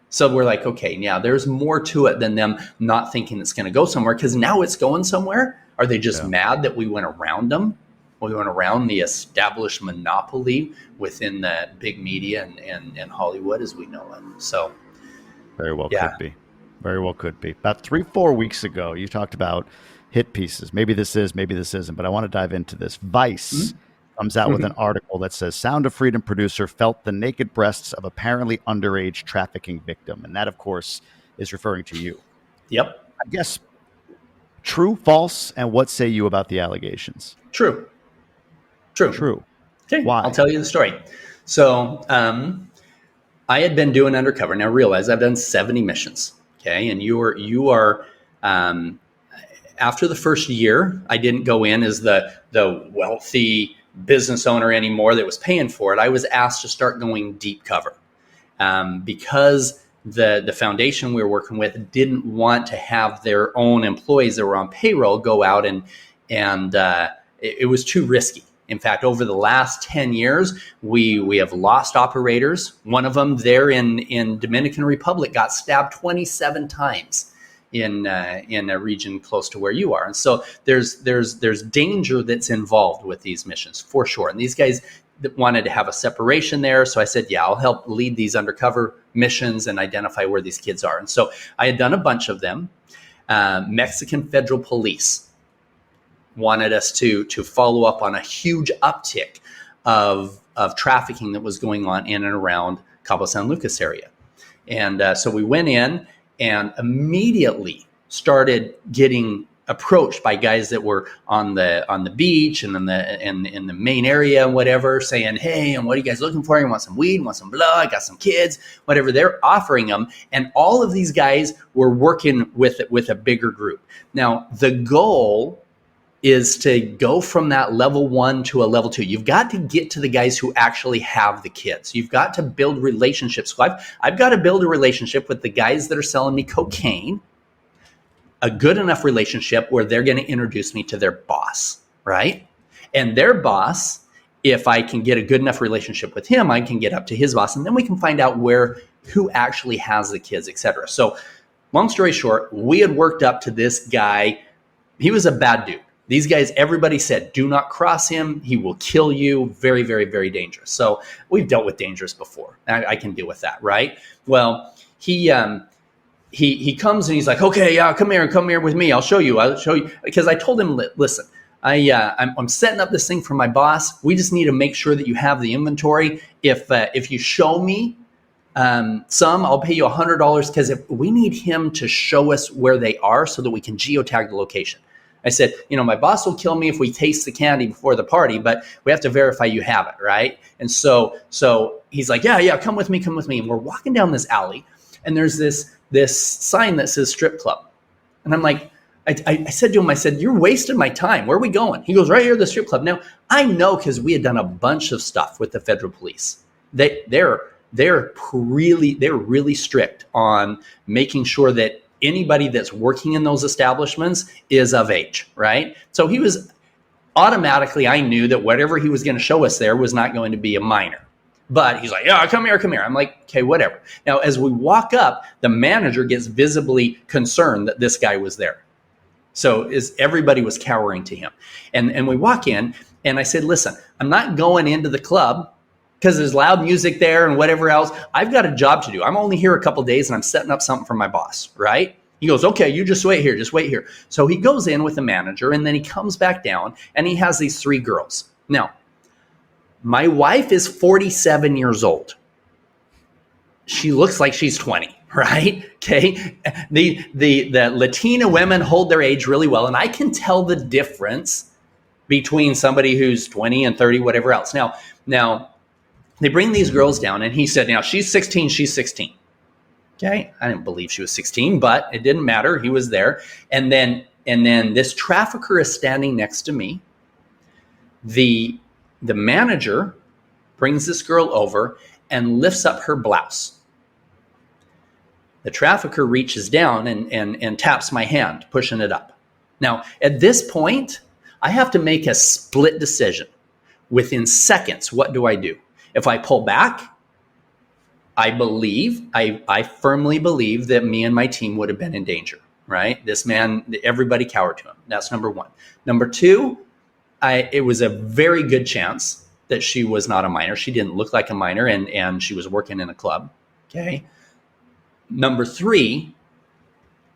S1: So we're like, okay, yeah, there's more to it than them not thinking it's going to go somewhere, because now it's going somewhere. Are they just mad that we went around them? We went around the established monopoly within the big media and Hollywood as we know it. So,
S2: Very well
S1: yeah.
S2: could be. Very well could be. About 3-4 weeks ago, you talked about hit pieces. Maybe this is, maybe this isn't, but I want to dive into this. Vice comes out with an article that says Sound of Freedom producer felt the naked breasts of apparently underage trafficking victim. And that, of course, is referring to you.
S1: Yep.
S2: I guess true, false, and what say you about the allegations?
S1: True.
S2: True.
S1: Okay.
S2: Why?
S1: I'll tell you the story. So, I had been doing undercover. Now realize I've done 70 missions. Okay. And you are, after the first year, I didn't go in as the wealthy business owner anymore that was paying for it. I was asked to start going deep cover, because the foundation we were working with didn't want to have their own employees that were on payroll go out and it was too risky. In fact, over the last 10 years, we have lost operators. One of them there in Dominican Republic got stabbed 27 times in a region close to where you are. And so there's danger that's involved with these missions for sure. And these guys wanted to have a separation there. So I said, yeah, I'll help lead these undercover missions and identify where these kids are. And so I had done a bunch of them. Mexican Federal Police wanted us to follow up on a huge uptick of trafficking that was going on in and around Cabo San Lucas area. And so we went in and immediately started getting approached by guys that were on the beach and in the main area and whatever, saying, hey, and what are you guys looking for? You want some weed, want some blood, got some kids, whatever they're offering them. And all of these guys were working with a bigger group. Now, the goal is to go from that level 1 to a level 2. You've got to get to the guys who actually have the kids. You've got to build relationships. So I've got to build a relationship with the guys that are selling me cocaine, a good enough relationship where they're going to introduce me to their boss, right? And their boss, if I can get a good enough relationship with him, I can get up to his boss, and then we can find out who actually has the kids, etc. So long story short, we had worked up to this guy. He was a bad dude. These guys, everybody said, do not cross him. He will kill you. Very, very, very dangerous. So we've dealt with dangerous before. I can deal with that, right? Well, he comes and he's like, okay, yeah, come here with me. I'll show you. Because I told him, listen, I'm setting up this thing for my boss. We just need to make sure that you have the inventory. If you show me some, I'll pay you $100 because we need him to show us where they are so that we can geotag the location. I said, my boss will kill me if we taste the candy before the party, but we have to verify you have it, right? And so he's like, yeah, come with me. And we're walking down this alley, and there's this sign that says strip club. And I'm like, I said to him, you're wasting my time. Where are we going? He goes, right here, the strip club. Now, I know because we had done a bunch of stuff with the federal police. They're really strict on making sure that anybody that's working in those establishments is of age, right? So he was automatically, I knew that whatever he was going to show us there was not going to be a minor. But he's like, yeah, come here. I'm like, okay, whatever. Now, as we walk up, the manager gets visibly concerned that this guy was there. So everybody was cowering to him. And we walk in, and I said, listen, I'm not going into the club because there's loud music there and whatever else. I've got a job to do. I'm only here a couple of days and I'm setting up something for my boss, right? He goes, okay, you just wait here. So he goes in with the manager, and then he comes back down and he has these 3 girls. Now, my wife is 47 years old. She looks like she's 20, right? Okay. The Latina women hold their age really well. And I can tell the difference between somebody who's 20 and 30, whatever else. Now, they bring these girls down, and he said, now she's 16, she's 16. Okay. I didn't believe she was 16, but it didn't matter. He was there. And then this trafficker is standing next to me. The manager brings this girl over and lifts up her blouse. The trafficker reaches down and taps my hand, pushing it up. Now, at this point, I have to make a split decision. Within seconds, what do I do? If I pull back, I firmly believe that me and my team would have been in danger, right? This man, everybody cowered to him. That's number 1. Number 2, it was a very good chance that she was not a minor. She didn't look like a minor, and she was working in a club. Okay. Number three,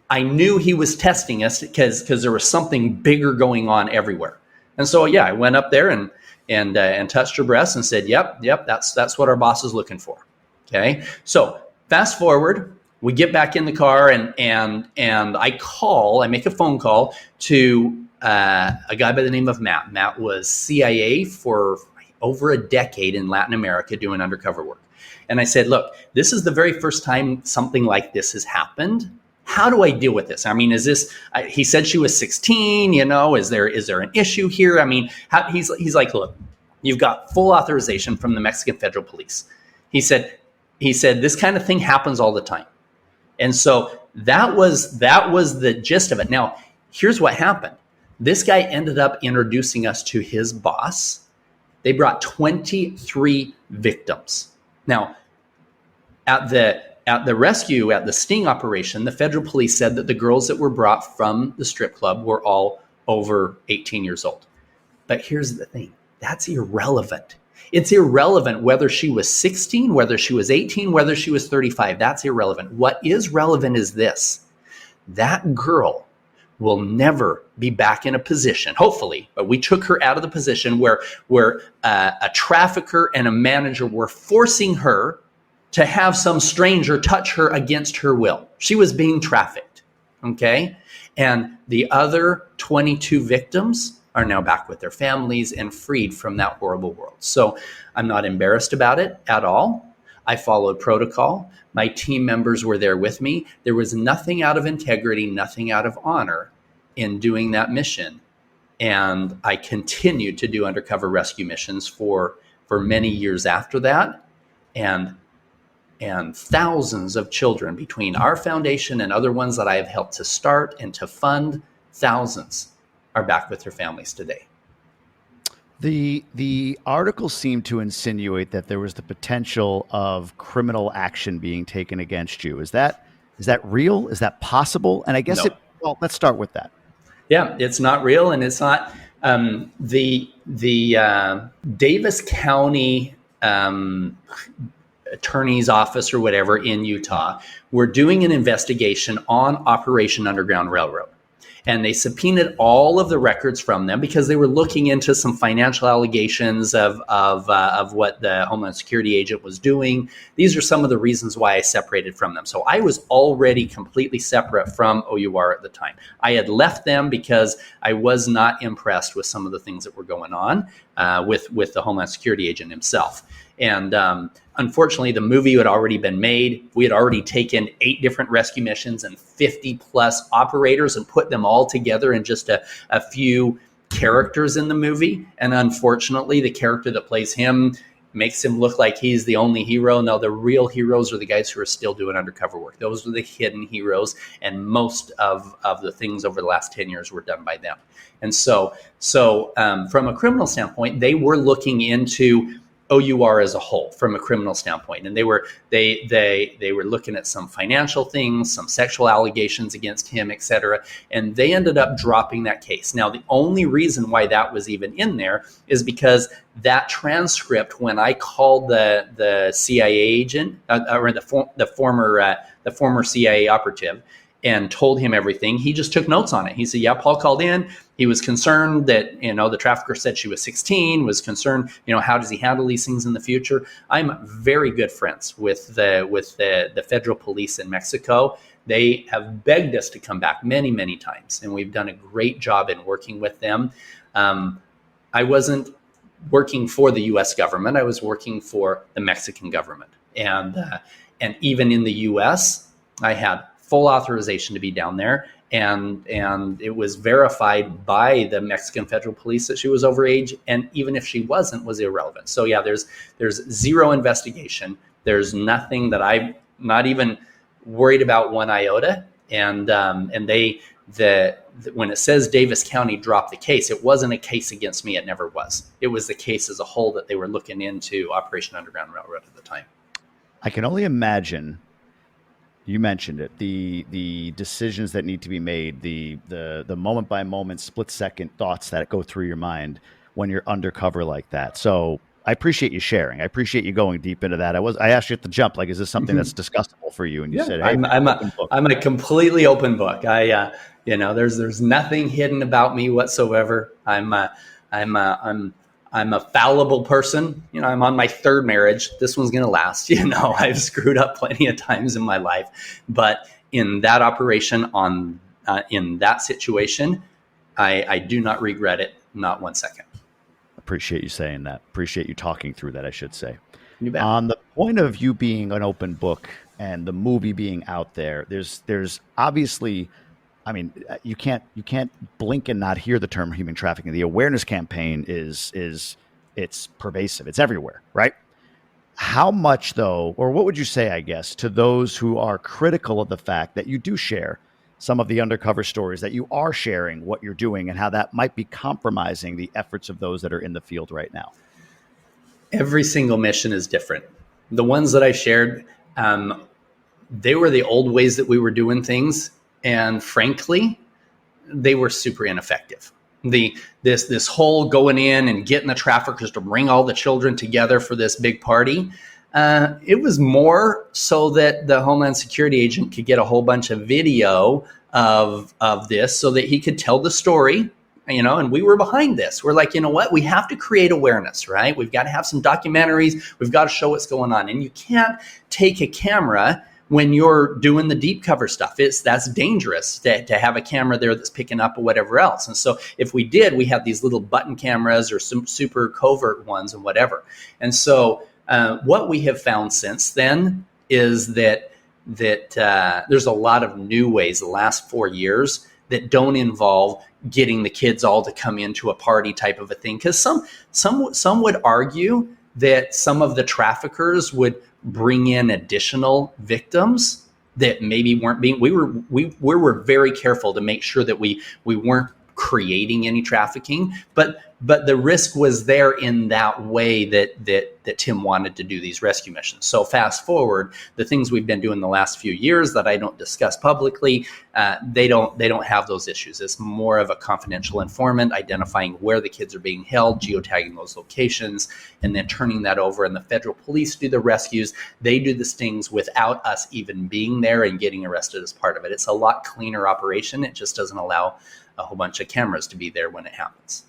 S1: I knew he was testing us because there was something bigger going on everywhere. And so, yeah, I went up there and touched her breast and said, yep, that's what our boss is looking for. Okay. So fast forward, we get back in the car and I make a phone call to a guy by the name of Matt. Matt was CIA for over a decade in Latin America doing undercover work. And I said, look, this is the very first time something like this has happened. How do I deal with this? I mean, is this, he said she was 16, is there an issue here? I mean, he's like, look, you've got full authorization from the Mexican Federal Police. He said, this kind of thing happens all the time. And so that was the gist of it. Now, here's what happened. This guy ended up introducing us to his boss. They brought 23 victims. Now, at the rescue, at the sting operation, the federal police said that the girls that were brought from the strip club were all over 18 years old. But here's the thing. That's irrelevant. It's irrelevant whether she was 16, whether she was 18, whether she was 35. That's irrelevant. What is relevant is this. That girl will never be back in a position, hopefully, but we took her out of the position where a trafficker and a manager were forcing her to have some stranger touch her against her will. She was being trafficked, okay? And the other 22 victims are now back with their families and freed from that horrible world. So I'm not embarrassed about it at all. I followed protocol. My team members were there with me. There was nothing out of integrity, nothing out of honor in doing that mission. And I continued to do undercover rescue missions for many years after that. And thousands of children between our foundation and other ones that I have helped to start and to fund, thousands are back with their families today.
S2: The article seemed to insinuate that there was the potential of criminal action being taken against you. Is that real? Is that possible? And I guess
S1: No.
S2: Well, let's start with that.
S1: Yeah, it's not real, and it's not the Davis County attorney's office or whatever in Utah were doing an investigation on Operation Underground Railroad. And they subpoenaed all of the records from them because they were looking into some financial allegations of what the Homeland Security agent was doing. These are some of the reasons why I separated from them. So I was already completely separate from OUR at the time. I had left them because I was not impressed with some of the things that were going on with the Homeland Security agent himself. And unfortunately, the movie had already been made. We had already taken 8 different rescue missions and 50 plus operators and put them all together in just a few characters in the movie. And unfortunately, the character that plays him makes him look like he's the only hero. No, the real heroes are the guys who are still doing undercover work. Those are the hidden heroes. And most of the things over the last 10 years were done by them. And so from a criminal standpoint, they were looking into OUR as a whole from a criminal standpoint. And they were looking at some financial things, some sexual allegations against him, et cetera. And they ended up dropping that case. Now, the only reason why that was even in there is because that transcript, when I called the CIA agent or the former CIA operative and told him everything, he just took notes on it. He said, yeah, Paul called in. He was concerned that, the trafficker said she was 16, was concerned, how does he handle these things in the future? I'm very good friends with the federal police in Mexico. They have begged us to come back many, many times, and we've done a great job in working with them. I wasn't working for the U.S. government. I was working for the Mexican government. And even in the U.S., I had full authorization to be down there. And it was verified by the Mexican federal police that she was overage. And even if she wasn't, was irrelevant. So yeah, there's zero investigation. There's nothing that I'm not even worried about one iota. And when it says Davis County dropped the case, it wasn't a case against me. It never was. It was the case as a whole that they were looking into Operation Underground Railroad at the time.
S2: I can only imagine. You mentioned it, the decisions that need to be made, the moment by moment, split second thoughts that go through your mind. when you're undercover like that. So I appreciate you sharing. I appreciate you going deep into that. I asked you at the jump, like, is this something that's discussable for you? And you
S1: Yeah,
S2: said, hey, open book.
S1: I'm a completely open book. There's nothing hidden about me whatsoever. I'm a fallible person. I'm on my third marriage. This one's going to last. I've screwed up plenty of times in my life, but in that operation, in that situation, I do not regret it, not 1 second.
S2: Appreciate you saying that. Appreciate you talking through that, I should say.
S1: You bet.
S2: On the point of you being an open book and the movie being out there, there's obviously, I mean, you can't blink and not hear the term human trafficking. The awareness campaign is it's pervasive. It's everywhere, right? How much though, or what would you say, I guess, to those who are critical of the fact that you do share some of the undercover stories, that you are sharing what you're doing and how that might be compromising the efforts of those that are in the field right now?
S1: Every single mission is different. The ones that I shared, they were the old ways that we were doing things. And frankly, they were super ineffective. This whole going in and getting the traffickers to bring all the children together for this big party, it was more so that the Homeland Security agent could get a whole bunch of video of this so that he could tell the story, and we were behind this. We're like, you know what? We have to create awareness, right? We've got to have some documentaries. We've got to show what's going on. And you can't take a camera when you're doing the deep cover stuff. That's dangerous to have a camera there that's picking up or whatever else. And so if we did, we had these little button cameras or some super covert ones and whatever. And so what we have found since then is that there's a lot of new ways the last 4 years that don't involve getting the kids all to come into a party type of a thing. Because some would argue that some of the traffickers would bring in additional victims that maybe weren't being. We were very careful to make sure that we weren't creating any trafficking, but the risk was there in that way that Tim wanted to do these rescue missions. So fast forward, the things we've been doing the last few years that I don't discuss publicly, they don't have those issues. It's more of a confidential informant identifying where the kids are being held, geotagging those locations, and then turning that over. And the federal police do the rescues. They do the stings without us even being there and getting arrested as part of it. It's a lot cleaner operation. It just doesn't allow a whole bunch of cameras to be there when it happens.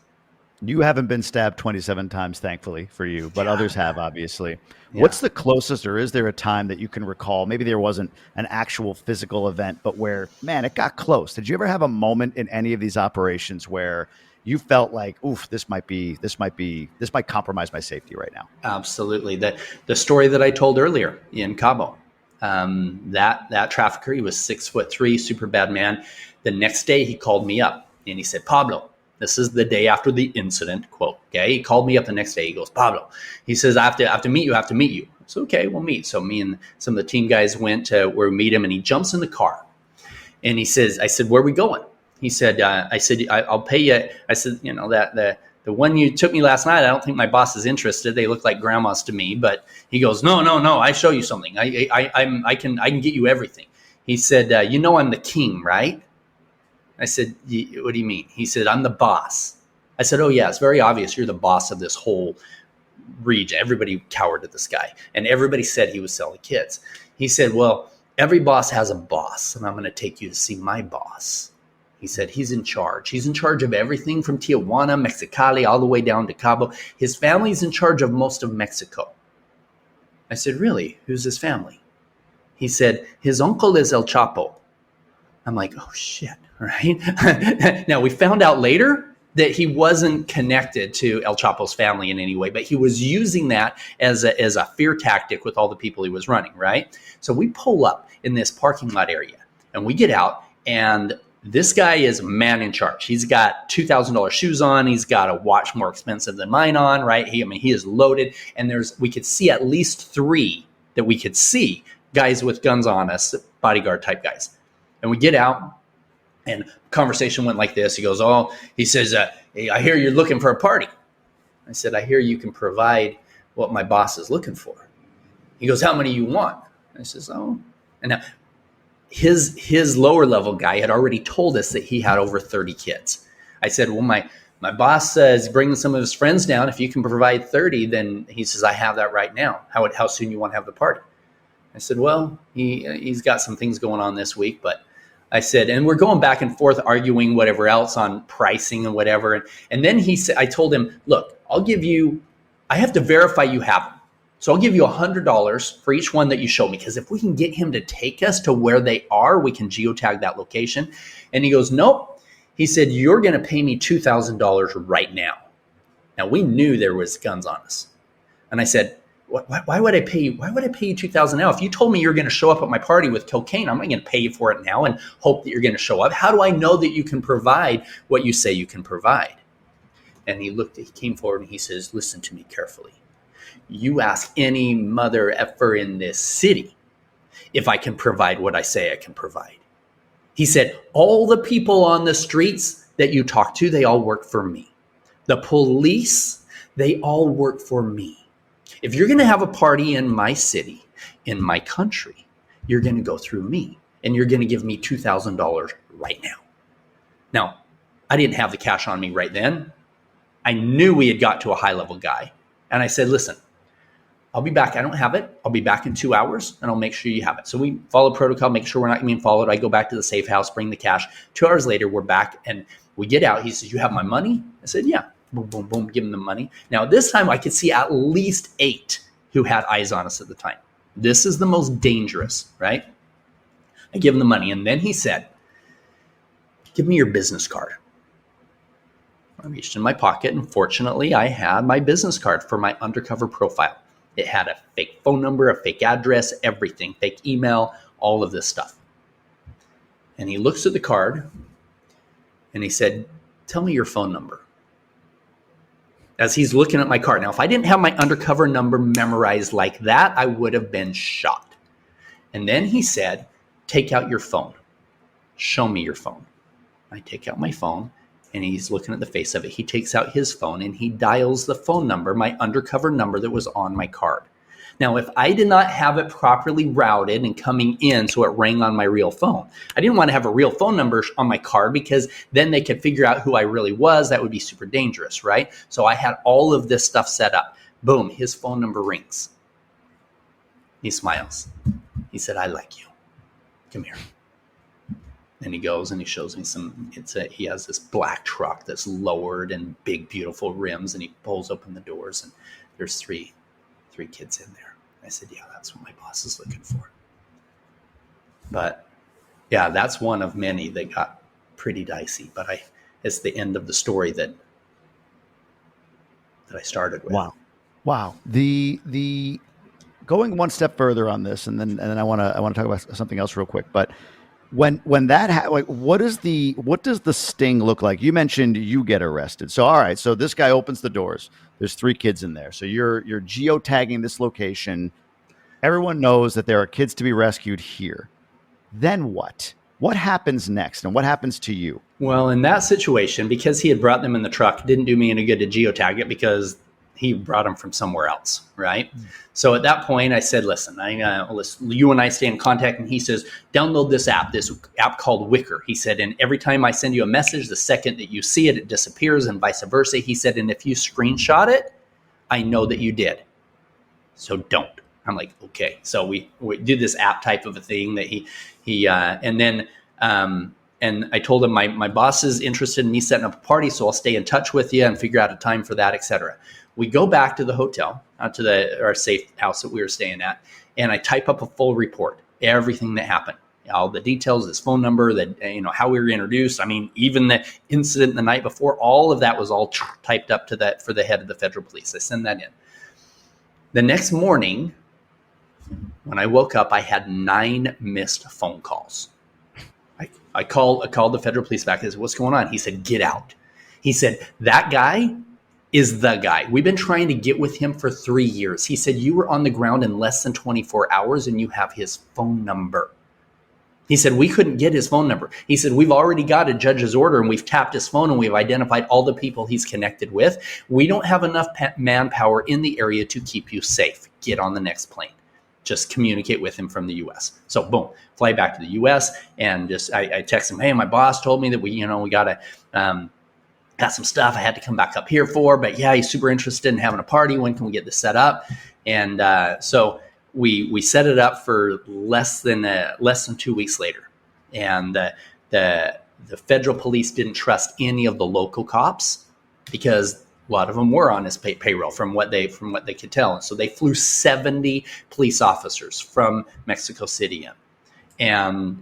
S2: You haven't been stabbed 27 times, thankfully for you, but others have, obviously.
S1: Yeah.
S2: What's the closest, or is there a time that you can recall? Maybe there wasn't an actual physical event, but where, man, it got close. Did you ever have a moment in any of these operations where you felt like, oof, this might compromise my safety right now?
S1: Absolutely. The story that I told earlier in Cabo, that trafficker, he was 6'3", super bad man. The next day he called me up and he said, Pablo, this is the day after the incident, quote. Okay. He called me up the next day. He goes, Pablo, he says, I have to meet you. I have to meet you. So, okay, we'll meet. So me and some of the team guys went to where we meet him, and he jumps in the car and he says, I said, where are we going? He said, I'll pay you. I said, that the one you took me last night, I don't think my boss is interested. They look like grandmas to me. But he goes, no. I show you something. I can get you everything. He said, I'm the king, right? I said, what do you mean? He said, I'm the boss. I said, oh yeah, it's very obvious. You're the boss of this whole region. Everybody cowered to this guy, and everybody said he was selling kids. He said, well, every boss has a boss, and I'm going to take you to see my boss. He said, he's in charge. He's in charge of everything from Tijuana, Mexicali, all the way down to Cabo. His family's in charge of most of Mexico. I said, really? Who's his family? He said, his uncle is El Chapo. I'm like, oh shit, right? Now, we found out later that he wasn't connected to El Chapo's family in any way, but he was using that as a fear tactic with all the people he was running, right? So we pull up in this parking lot area, and we get out, and this guy is man in charge. He's got $2,000 shoes on. He's got a watch more expensive than mine on, right? He is loaded, and we could see at least 3 that we could see guys with guns on us, bodyguard type guys. And we get out, and conversation went like this. He goes, he says, hey, I hear you're looking for a party. I said, I hear you can provide what my boss is looking for. He goes, how many you want? I says, and now his lower level guy had already told us that he had over 30 kids. I said, well, My boss says bringing some of his friends down. If you can provide 30, then he says, I have that right now. How soon you want to have the party? I said, well, he's got some things going on this week, but I said, and we're going back and forth arguing whatever else on pricing and whatever. And then he said, I told him, look, I have to verify you have them. So I'll give you $100 for each one that you show me, because if we can get him to take us to where they are, we can geotag that location. And he goes, nope. He said, you're going to pay me $2,000 right now. Now we knew there was guns on us. And I said, why would I pay you? Why would I pay you $2,000 now? If you told me you're going to show up at my party with cocaine, I'm not going to pay you for it now and hope that you're going to show up. How do I know that you can provide what you say you can provide? And he came forward and he says, listen to me carefully. You ask any mother effer in this city if I can provide what I say I can provide. He said, all the people on the streets that you talk to, they all work for me. The police, they all work for me. If you're going to have a party in my city, in my country, you're going to go through me, and you're going to give me $2,000 right now. Now, I didn't have the cash on me right then. I knew we had got to a high-level guy, and I said, listen, I'll be back. I don't have it. I'll be back in 2 hours, and I'll make sure you have it. So we follow protocol, make sure we're not being followed. I go back to the safe house, bring the cash. 2 hours later, we're back, and we get out. He says, you have my money? I said, yeah. Boom, boom, boom, give him the money. Now, this time I could see at least 8 who had eyes on us at the time. This is the most dangerous, right? I give him the money. And then he said, give me your business card. I reached in my pocket, and fortunately, I had my business card for my undercover profile. It had a fake phone number, a fake address, everything, fake email, all of this stuff. And he looks at the card, and he said, tell me your phone number. As he's looking at my card. Now, if I didn't have my undercover number memorized like that, I would have been shot. And then he said, take out your phone. Show me your phone. I take out my phone, and he's looking at the face of it. He takes out his phone, and he dials the phone number, my undercover number that was on my card. Now, if I did not have it properly routed and coming in so it rang on my real phone, I didn't want to have a real phone number on my card, because then they could figure out who I really was. That would be super dangerous, right? So I had all of this stuff set up. Boom, his phone number rings. He smiles. He said, I like you. Come here. And he goes and he shows me he has this black truck that's lowered and big, beautiful rims, and he pulls open the doors, and there's three kids in there. I said, yeah, that's what my boss is looking for. But yeah, that's one of many that got pretty dicey, but it's the end of the story that I started with.
S2: Wow. The going one step further on this, and then I want to talk about something else real quick, but when that what does the sting look like? You mentioned you get arrested. So all right, so this guy opens the doors. There's 3 kids in there. So you're geotagging this location. Everyone knows that there are kids to be rescued here. Then what? What happens next, and what happens to you?
S1: Well, in that situation, because he had brought them in the truck, it didn't do me any good to geotag it, because he brought them from somewhere else, right? Mm. So at that point, I said, listen, you and I stay in contact. And he says, download this app called Wicker. He said, and every time I send you a message, the second that you see it, it disappears, and vice versa. He said, and if you screenshot it, I know that you did. So don't. I'm like, okay. So we did this app type of a thing that and I told him my boss is interested in me setting up a party, so I'll stay in touch with you and figure out a time for that, etc. We go back to the hotel, our safe house that we were staying at, and I type up a full report, everything that happened, all the details, his phone number, that how we were introduced. I mean, even the incident the night before, all of that was all typed up for the head of the federal police. I send that in. The next morning, when I woke up, I had 9 missed phone calls. I called the federal police back. I said, what's going on? He said, get out. He said, that guy is the guy. We've been trying to get with him for 3 years. He said, you were on the ground in less than 24 hours and you have his phone number. He said, we couldn't get his phone number. He said, we've already got a judge's order and we've tapped his phone and we've identified all the people he's connected with. We don't have enough manpower in the area to keep you safe. Get on the next plane. Just communicate with him from the U.S. So boom, fly back to the U.S. and I text him, hey, my boss told me that we got to got some stuff I had to come back up here for, but yeah, he's super interested in having a party. When can we get this set up? And so we set it up for less than 2 weeks later. And the federal police didn't trust any of the local cops because a lot of them were on his payroll from what they could tell. And so they flew 70 police officers from Mexico City in.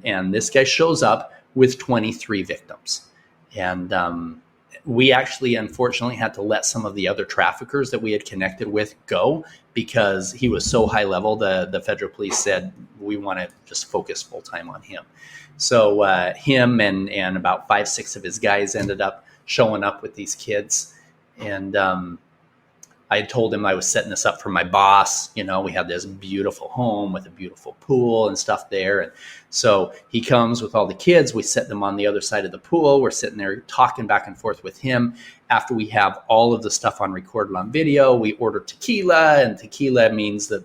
S1: And this guy shows up with 23 victims. And we actually, unfortunately, had to let some of the other traffickers that we had connected with go because he was so high level. The federal police said, we want to just focus full time on him. So him and about 5-6 of his guys ended up showing up with these kids. And I had told him I was setting this up for my boss. You know, we had this beautiful home with a beautiful pool and stuff there. And so he comes with all the kids. We set them on the other side of the pool. We're sitting there talking back and forth with him. After we have all of the stuff on recorded on video, we order tequila, and tequila means that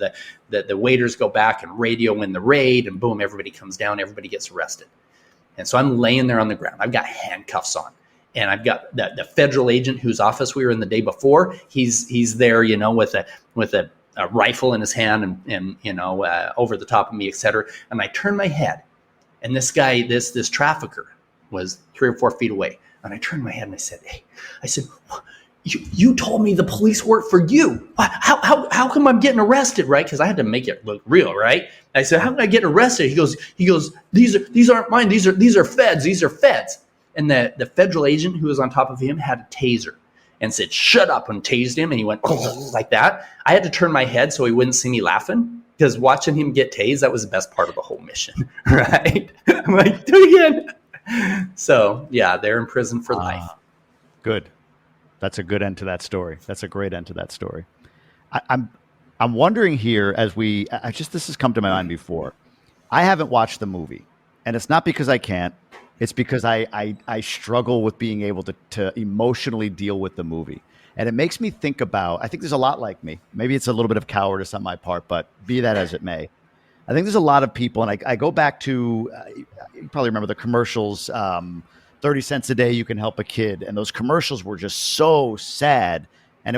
S1: the waiters go back and radio in the raid, and boom, everybody comes down, everybody gets arrested. And so I'm laying there on the ground. I've got handcuffs on. And I've got the federal agent whose office we were in the day before. He's there, you know, with a rifle in his hand and you know, over the top of me, et cetera. And I turn my head, and this guy, this trafficker, was 3 or 4 feet away. And I turned my head and I said, "Hey," I said, "You told me the police work for you. How come I'm getting arrested, right?" Because I had to make it look real, right? I said, "How can I get arrested?" He goes, "These aren't mine. These are feds. These are feds." And the federal agent who was on top of him had a taser and said, "Shut up," and tased him. And he went like that. I had to turn my head so he wouldn't see me laughing, because watching him get tased, that was the best part of the whole mission, right? I'm like, do it again. So yeah, they're in prison for life.
S2: Good. That's a good end to that story. That's a great end to that story. I'm wondering here, as this has come to my mind before. I haven't watched the movie, and it's not because I can't. It's because I struggle with being able to emotionally deal with the movie. And it makes me think about, I think there's a lot like me. Maybe it's a little bit of cowardice on my part, but be that as it may. I think there's a lot of people, and I go back to, you probably remember the commercials, 30 cents a day, you can help a kid. And those commercials were just so sad. And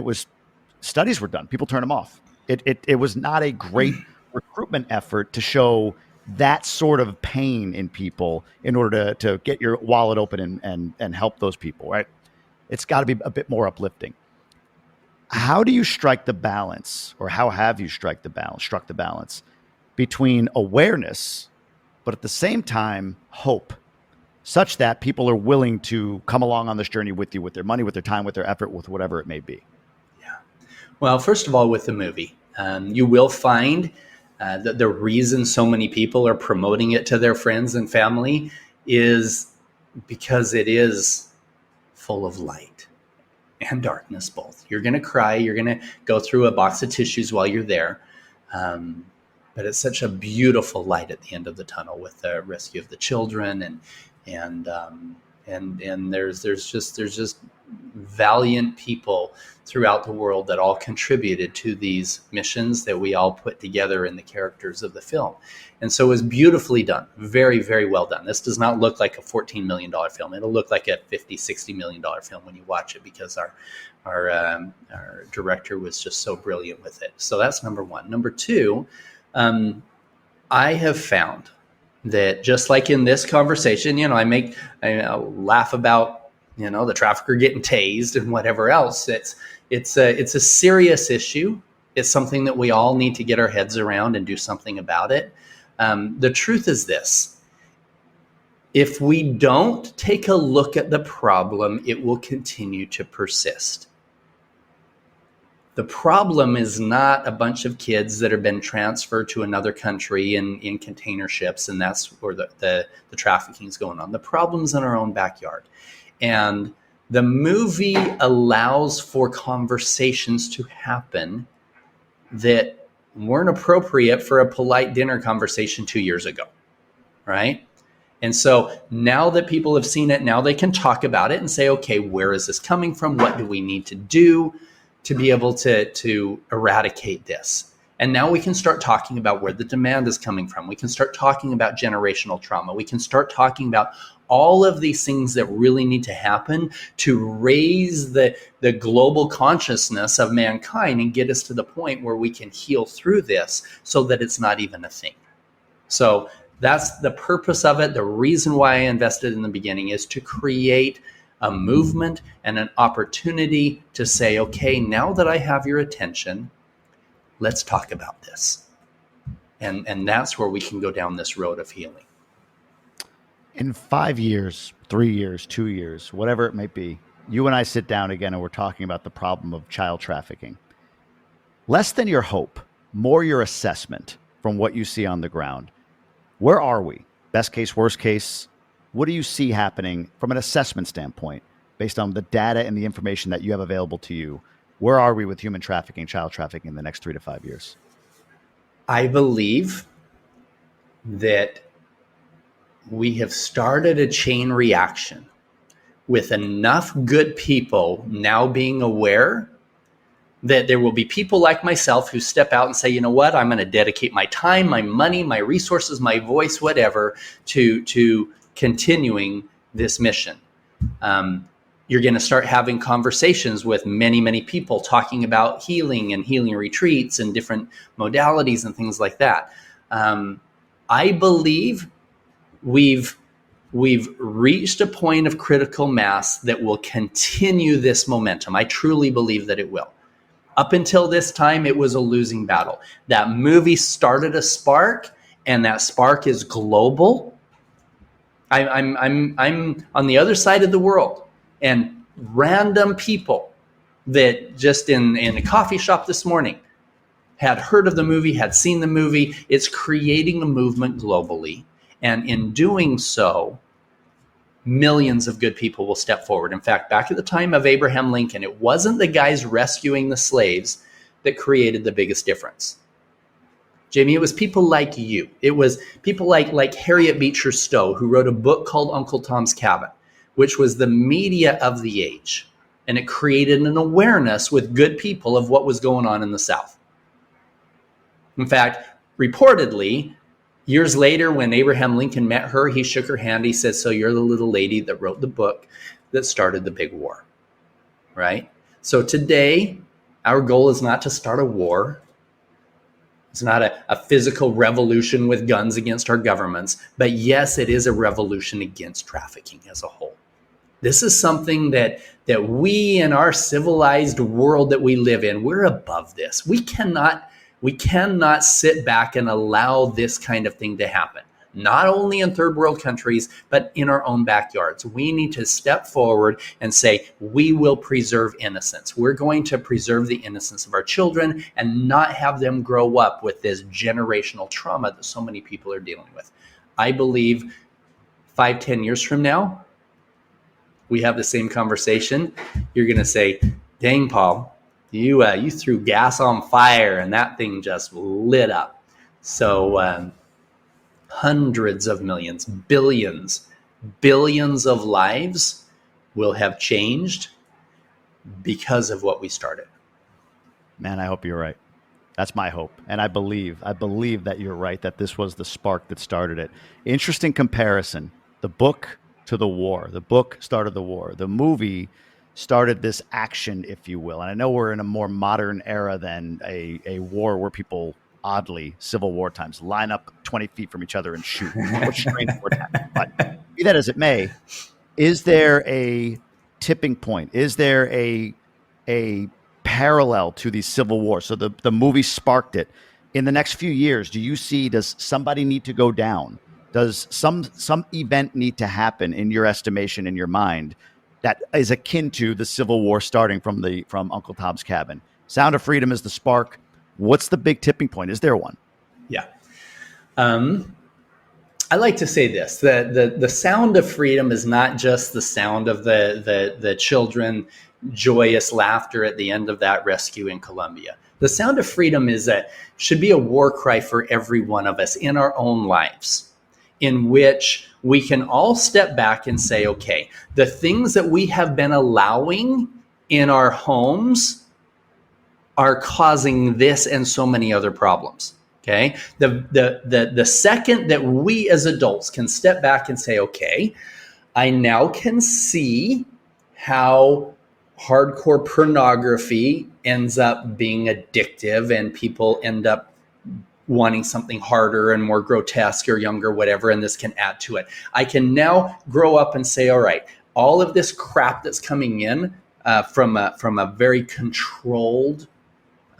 S2: studies were done. People turned them off. It was not a great recruitment effort to show that sort of pain in people in order to get your wallet open and help those people, right? It's got to be a bit more uplifting. How do you strike the balance, or how have you struck the balance between awareness, but at the same time, hope, such that people are willing to come along on this journey with you, with their money, with their time, with their effort, with whatever it may be?
S1: Yeah. Well, first of all, with the movie, you will find that the reason so many people are promoting it to their friends and family is because it is full of light and darkness both. You're going to cry. You're going to go through a box of tissues while you're there. But it's such a beautiful light at the end of the tunnel with the rescue of the children and there's just valiant people throughout the world that all contributed to these missions that we all put together in the characters of the film. And so it was beautifully done. Very, very well done. This does not look like a $14 million film. It'll look like a $50-60 million film when you watch it, because our director was just so brilliant with it. So that's number one. Number two, I have found that just like in this conversation, you know, I laugh about, you know, the trafficker getting tased and whatever else. It's a serious issue. It's something that we all need to get our heads around and do something about it. The truth is this: if we don't take a look at the problem, it will continue to persist. The problem is not a bunch of kids that have been transferred to another country in container ships, and that's where the trafficking is going on. The problem's in our own backyard. And the movie allows for conversations to happen that weren't appropriate for a polite dinner conversation 2 years ago, right? And so now that people have seen it, now they can talk about it and say, okay, where is this coming from? What do we need to do to be able to eradicate this? And now we can start talking about where the demand is coming from. We can start talking about generational trauma. We can start talking about all of these things that really need to happen to raise the global consciousness of mankind and get us to the point where we can heal through this so that it's not even a thing. So that's the purpose of it. The reason why I invested in the beginning is to create a movement and an opportunity to say, okay, now that I have your attention, let's talk about this. And that's where we can go down this road of healing.
S2: In 5 years, 3 years, 2 years, whatever it might be, you and I sit down again and we're talking about the problem of child trafficking. Less than your hope, more your assessment from what you see on the ground. Where are we? Best case, worst case? What do you see happening from an assessment standpoint based on the data and the information that you have available to you? Where are we with human trafficking, child trafficking in the next 3 to 5 years?
S1: I believe that we have started a chain reaction with enough good people now being aware that there will be people like myself who step out and say, you know what, I'm going to dedicate my time, my money, my resources, my voice, whatever, to continuing this mission. You're going to start having conversations with many, many people talking about healing and healing retreats and different modalities and things like that. I believe we've reached a point of critical mass that will continue this momentum. I truly believe that it will. Up until this time, it was a losing battle. That movie started a spark, and that spark is global. I'm on the other side of the world, and random people that just in a coffee shop this morning had heard of the movie, had seen the movie. It's creating a movement globally. And in doing so, millions of good people will step forward. In fact, back at the time of Abraham Lincoln, it wasn't the guys rescuing the slaves that created the biggest difference. Jamie, it was people like you. It was people like Harriet Beecher Stowe, who wrote a book called Uncle Tom's Cabin, which was the media of the age. And it created an awareness with good people of what was going on in the South. In fact, reportedly, years later, when Abraham Lincoln met her, he shook her hand. He said, so you're the little lady that wrote the book that started the big war, right? So today, our goal is not to start a war. It's not a physical revolution with guns against our governments. But yes, it is a revolution against trafficking as a whole. This is something that we in our civilized world that we live in, we're above this. We cannot sit back and allow this kind of thing to happen. Not only in third world countries, but in our own backyards. We need to step forward and say, we will preserve innocence. We're going to preserve the innocence of our children and not have them grow up with this generational trauma that so many people are dealing with. I believe 5-10 years from now, we have the same conversation. You're going to say, dang, Paul, you threw gas on fire and that thing just lit up. So hundreds of millions, billions of lives will have changed because of what we started.
S2: Man, I hope you're right. That's my hope. And I believe that you're right, that this was the spark that started it. Interesting comparison. The book to the war. The book started the war. The movie started this action, if you will. And I know we're in a more modern era than a war where people, oddly, Civil War times, line up 20 feet from each other and shoot. What strange war time. But be that as it may, is there a tipping point? Is there a parallel to the Civil War? So the movie sparked it. In the next few years, do you see, does somebody need to go down? Does some event need to happen in your estimation, in your mind, that is akin to the Civil War starting from Uncle Tom's Cabin? Sound of Freedom is the spark. What's the big tipping point? Is there one?
S1: Yeah. I like to say this, the sound of freedom is not just the sound of the children joyous laughter at the end of that rescue in Colombia. The sound of freedom should be a war cry for every one of us in our own lives, in which we can all step back and say, okay, the things that we have been allowing in our homes are causing this and so many other problems. Okay. The second that we as adults can step back and say, okay, I now can see how hardcore pornography ends up being addictive and people end up wanting something harder and more grotesque or younger, whatever, and this can add to it. I can now grow up and say, all right, all of this crap that's coming in from a very controlled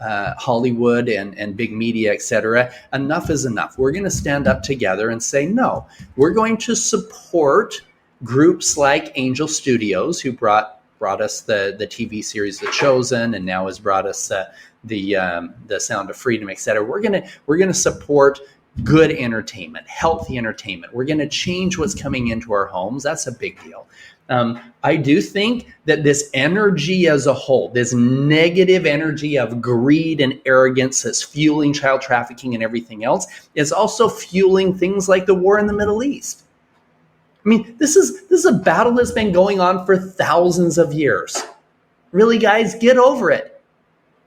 S1: Hollywood and big media, etc. Enough is enough. We're going to stand up together and say, no, we're going to support groups like Angel Studios, who brought us the TV series The Chosen, and now has brought us the Sound of Freedom, etc. We're gonna support good entertainment, healthy entertainment. We're going to change what's coming into our homes. That's a big deal. I do think that this energy as a whole, this negative energy of greed and arrogance that's fueling child trafficking and everything else, is also fueling things like the war in the Middle East. I mean, this is a battle that's been going on for thousands of years. Really, guys, get over it.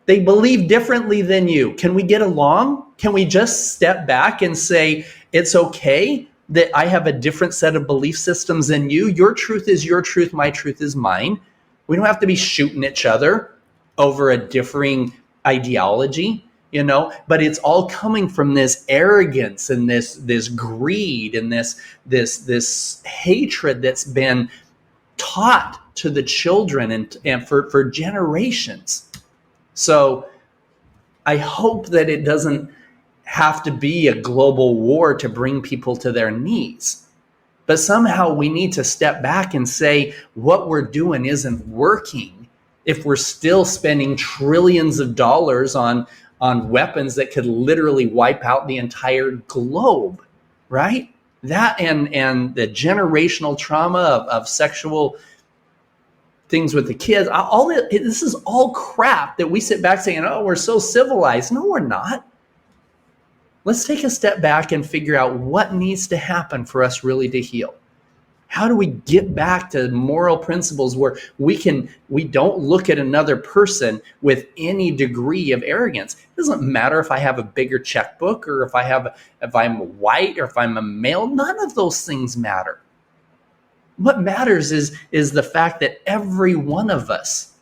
S1: They believe differently than you. Can we get along? Can we just step back and say, it's okay that I have a different set of belief systems than you? Your truth is your truth. My truth is mine. We don't have to be shooting each other over a differing ideology, but it's all coming from this arrogance and this greed and this hatred that's been taught to the children and for generations. So I hope that it doesn't have to be a global war to bring people to their knees. But somehow we need to step back and say what we're doing isn't working if we're still spending trillions of dollars on weapons that could literally wipe out the entire globe, right? That and the generational trauma of sexual things with the kids, this is all crap that we sit back saying, oh, we're so civilized. No, we're not. Let's take a step back and figure out what needs to happen for us really to heal. How do we get back to moral principles where we don't look at another person with any degree of arrogance? It doesn't matter if I have a bigger checkbook or if I'm white or if I'm a male. None of those things matter. What matters is the fact that every one of us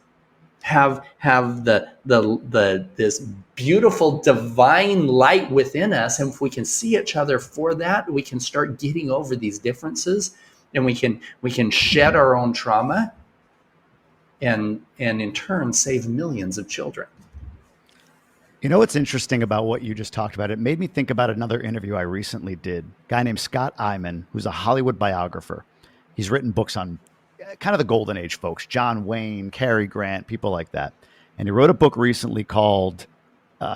S1: have this beautiful divine light within us, and if we can see each other for that, we can start getting over these differences, and we can shed our own trauma, and in turn save millions of children.
S2: You know what's interesting about what you just talked about? It made me think about another interview I recently did. A guy named Scott Iman, who's a Hollywood biographer. He's written books on kind of the golden age folks, John Wayne, Cary Grant, people like that. And he wrote a book recently called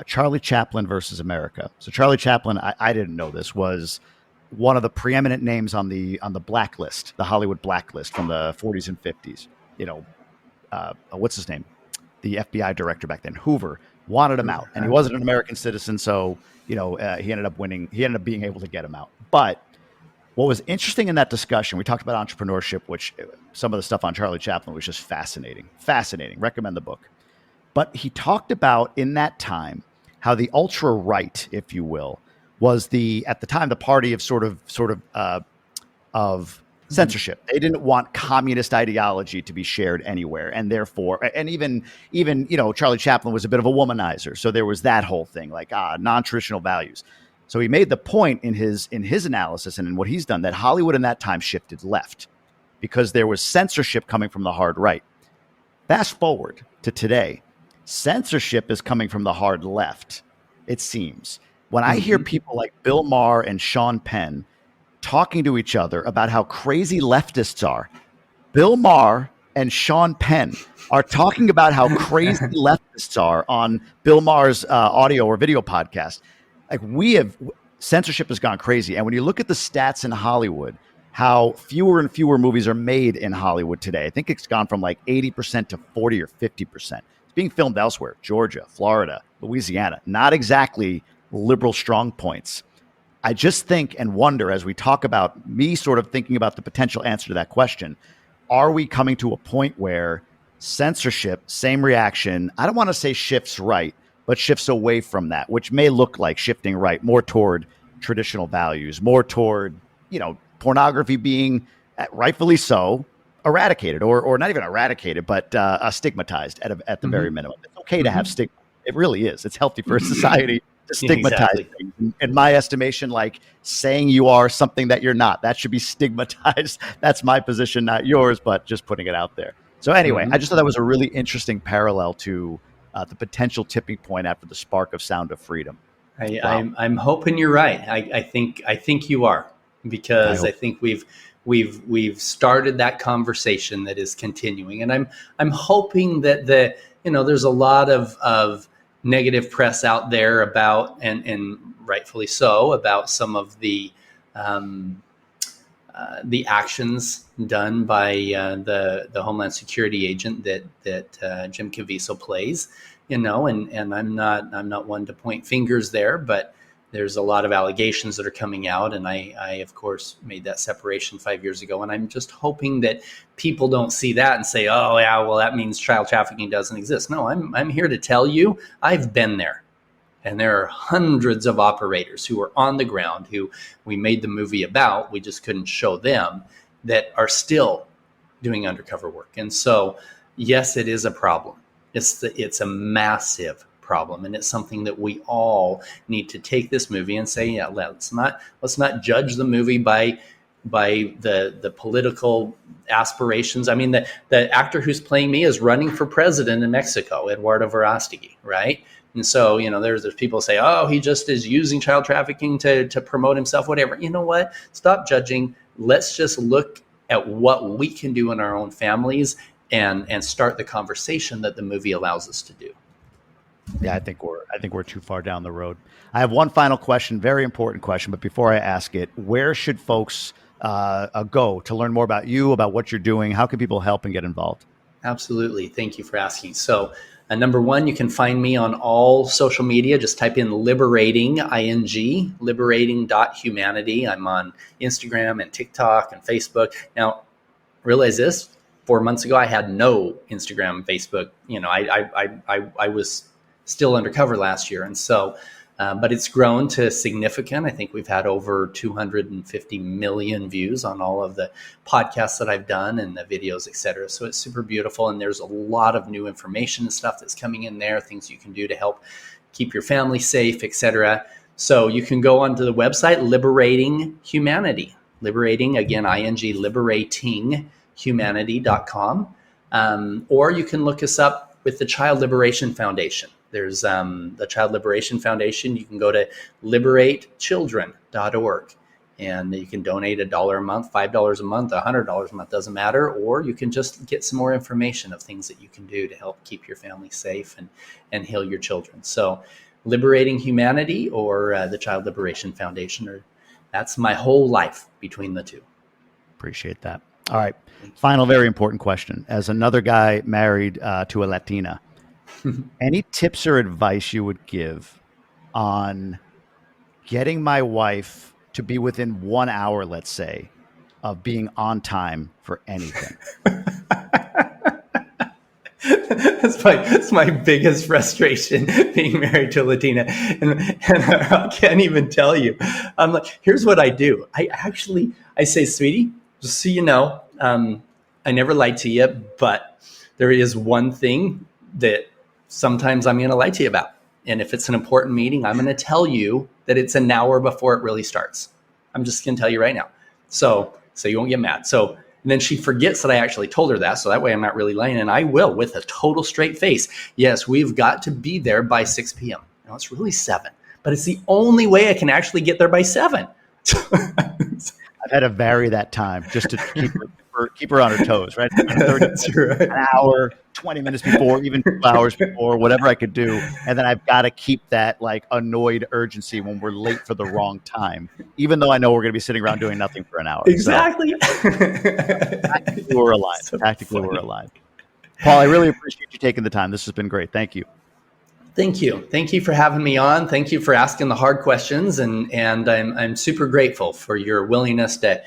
S2: Charlie Chaplin versus America. So Charlie Chaplin, I didn't know this, was one of the preeminent names on the blacklist, the Hollywood blacklist from the 40s and 50s. What's his name? The FBI director back then, Hoover, wanted him out. And he wasn't an American citizen, so he ended up winning. He ended up being able to get him out. But what was interesting in that discussion, we talked about entrepreneurship, which some of the stuff on Charlie Chaplin was just fascinating. Fascinating. Recommend the book. But he talked about in that time how the ultra right, if you will, was at the time the party of sort of censorship. They didn't want communist ideology to be shared anywhere, and therefore, and even Charlie Chaplin was a bit of a womanizer, so there was that whole thing like non-traditional values. So he made the point in his analysis and in what he's done that Hollywood in that time shifted left because there was censorship coming from the hard right. Fast forward to today, censorship is coming from the hard left, it seems. When I hear people like Bill Maher and Sean Penn talking to each other about how crazy leftists are, Bill Maher and Sean Penn are talking about how crazy leftists are on Bill Maher's audio or video podcast. Like censorship has gone crazy. And when you look at the stats in Hollywood, how fewer and fewer movies are made in Hollywood today, I think it's gone from like 80% to 40 or 50%. It's being filmed elsewhere, Georgia, Florida, Louisiana, not exactly liberal strong points. I just think and wonder as we talk about me sort of thinking about the potential answer to that question, are we coming to a point where censorship, same reaction, I don't want to say shifts right, but shifts away from that, which may look like shifting right, more toward traditional values, more toward, pornography being rightfully so, eradicated, or not even eradicated, but stigmatized at the very
S1: Mm-hmm.
S2: minimum. It's okay to have
S1: Mm-hmm.
S2: stigma. It really is. It's healthy for society to stigmatize
S1: Exactly.
S2: things. In my estimation, like saying you are something that you're not, that should be stigmatized. That's my position, not yours, but just putting it out there. So anyway, I
S1: Mm-hmm.
S2: just thought that was a really interesting parallel to the potential tipping point after the spark of Sound of Freedom. Wow.
S1: I'm hoping you're right. I think you are,
S2: I
S1: because I
S2: hope.
S1: think we've started that conversation that is continuing, and I'm hoping that there's a lot of negative press out there about, and rightfully so, about some of um, the actions done by the Homeland Security agent that Jim Caviezel plays, and I'm not one to point fingers there, but there's a lot of allegations that are coming out, and I of course made that separation 5 years ago, and I'm just hoping that people don't see that and say, oh yeah, well that means child trafficking doesn't exist. No, I'm here to tell you I've been there. And there are hundreds of operators who are on the ground, who we made the movie about, we just couldn't show them, that are still doing undercover work. And so, yes, it is a problem. It's a massive problem, and it's something that we all need to take this movie and say, yeah, let's not judge the movie by the political aspirations. I mean, the actor who's playing me is running for president in Mexico, Eduardo Verástegui, right? And so, there's people say, oh, he just is using child trafficking to promote himself, whatever. You know what? Stop judging. Let's just look at what we can do in our own families, and start the conversation that the movie allows us to do.
S2: Yeah, I think we're too far down the road. I have one final question, very important question, but before I ask it, where should folks go to learn more about you, about what you're doing? How can people help and get involved?
S1: Absolutely. Thank you for asking. So, number one, you can find me on all social media. Just type in liberating, ing, liberating.humanity. I'm on Instagram and TikTok and Facebook. Now, realize this: 4 months ago, I had no Instagram, Facebook. I was still undercover last year, and so, but it's grown to significant. I think we've had over 250 million views on all of the podcasts that I've done and the videos, et cetera. So it's super beautiful, and there's a lot of new information and stuff that's coming in there. Things you can do to help keep your family safe, et cetera. So you can go onto the website, Liberating Humanity. Liberating, again, ing, liberatinghumanity.com. Or you can look us up with the Child Liberation Foundation. There's the Child Liberation Foundation. You can go to liberatechildren.org, and you can donate $1 a month, $5 a month, $100 a month, doesn't matter. Or you can just get some more information of things that you can do to help keep your family safe and heal your children. So Liberating Humanity or the Child Liberation Foundation, that's my whole life between the two.
S2: Appreciate that. All right. Final, very important question. As another guy married to a Latina, any tips or advice you would give on getting my wife to be within 1 hour, let's say, of being on time for anything?
S1: That's my biggest frustration, being married to a Latina, and I can't even tell you. I'm like, here's what I do. I say, sweetie, just so you know, I never lied to you, but there is one thing that sometimes I'm going to lie to you about, and if it's an important meeting, I'm going to tell you that it's an hour before it really starts. I'm just going to tell you right now, so you won't get mad. So. And then she forgets that I actually told her that. So that way I'm not really lying. And I will, with a total straight face. Yes, we've got to be there by 6 p.m. Now it's really 7, but it's the only way I can actually get there by 7.
S2: I've had to vary that time just to keep her on her toes, right? 30
S1: That's
S2: minutes,
S1: right.
S2: an hour, 20 minutes before, even 2 hours before, whatever I could do. And then I've got to keep that like annoyed urgency when we're late for the wrong time, even though I know we're going to be sitting around doing nothing for an hour.
S1: Exactly.
S2: So tactically, we're aligned.
S1: So
S2: Tactically, we're
S1: funny.
S2: aligned. Paul, I really appreciate you taking the time. This has been great. Thank you.
S1: Thank you. Thank you for having me on. Thank you for asking the hard questions. And I'm super grateful for your willingness to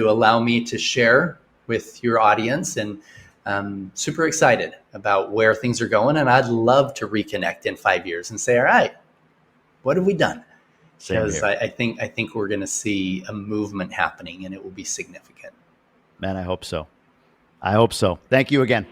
S1: allow me to share with your audience. And I'm super excited about where things are going. And I'd love to reconnect in 5 years and say, all right, what have we done?
S2: Same
S1: Because
S2: here.
S1: I think we're going to see a movement happening, and it will be significant.
S2: Man, I hope so. I hope so. Thank you again.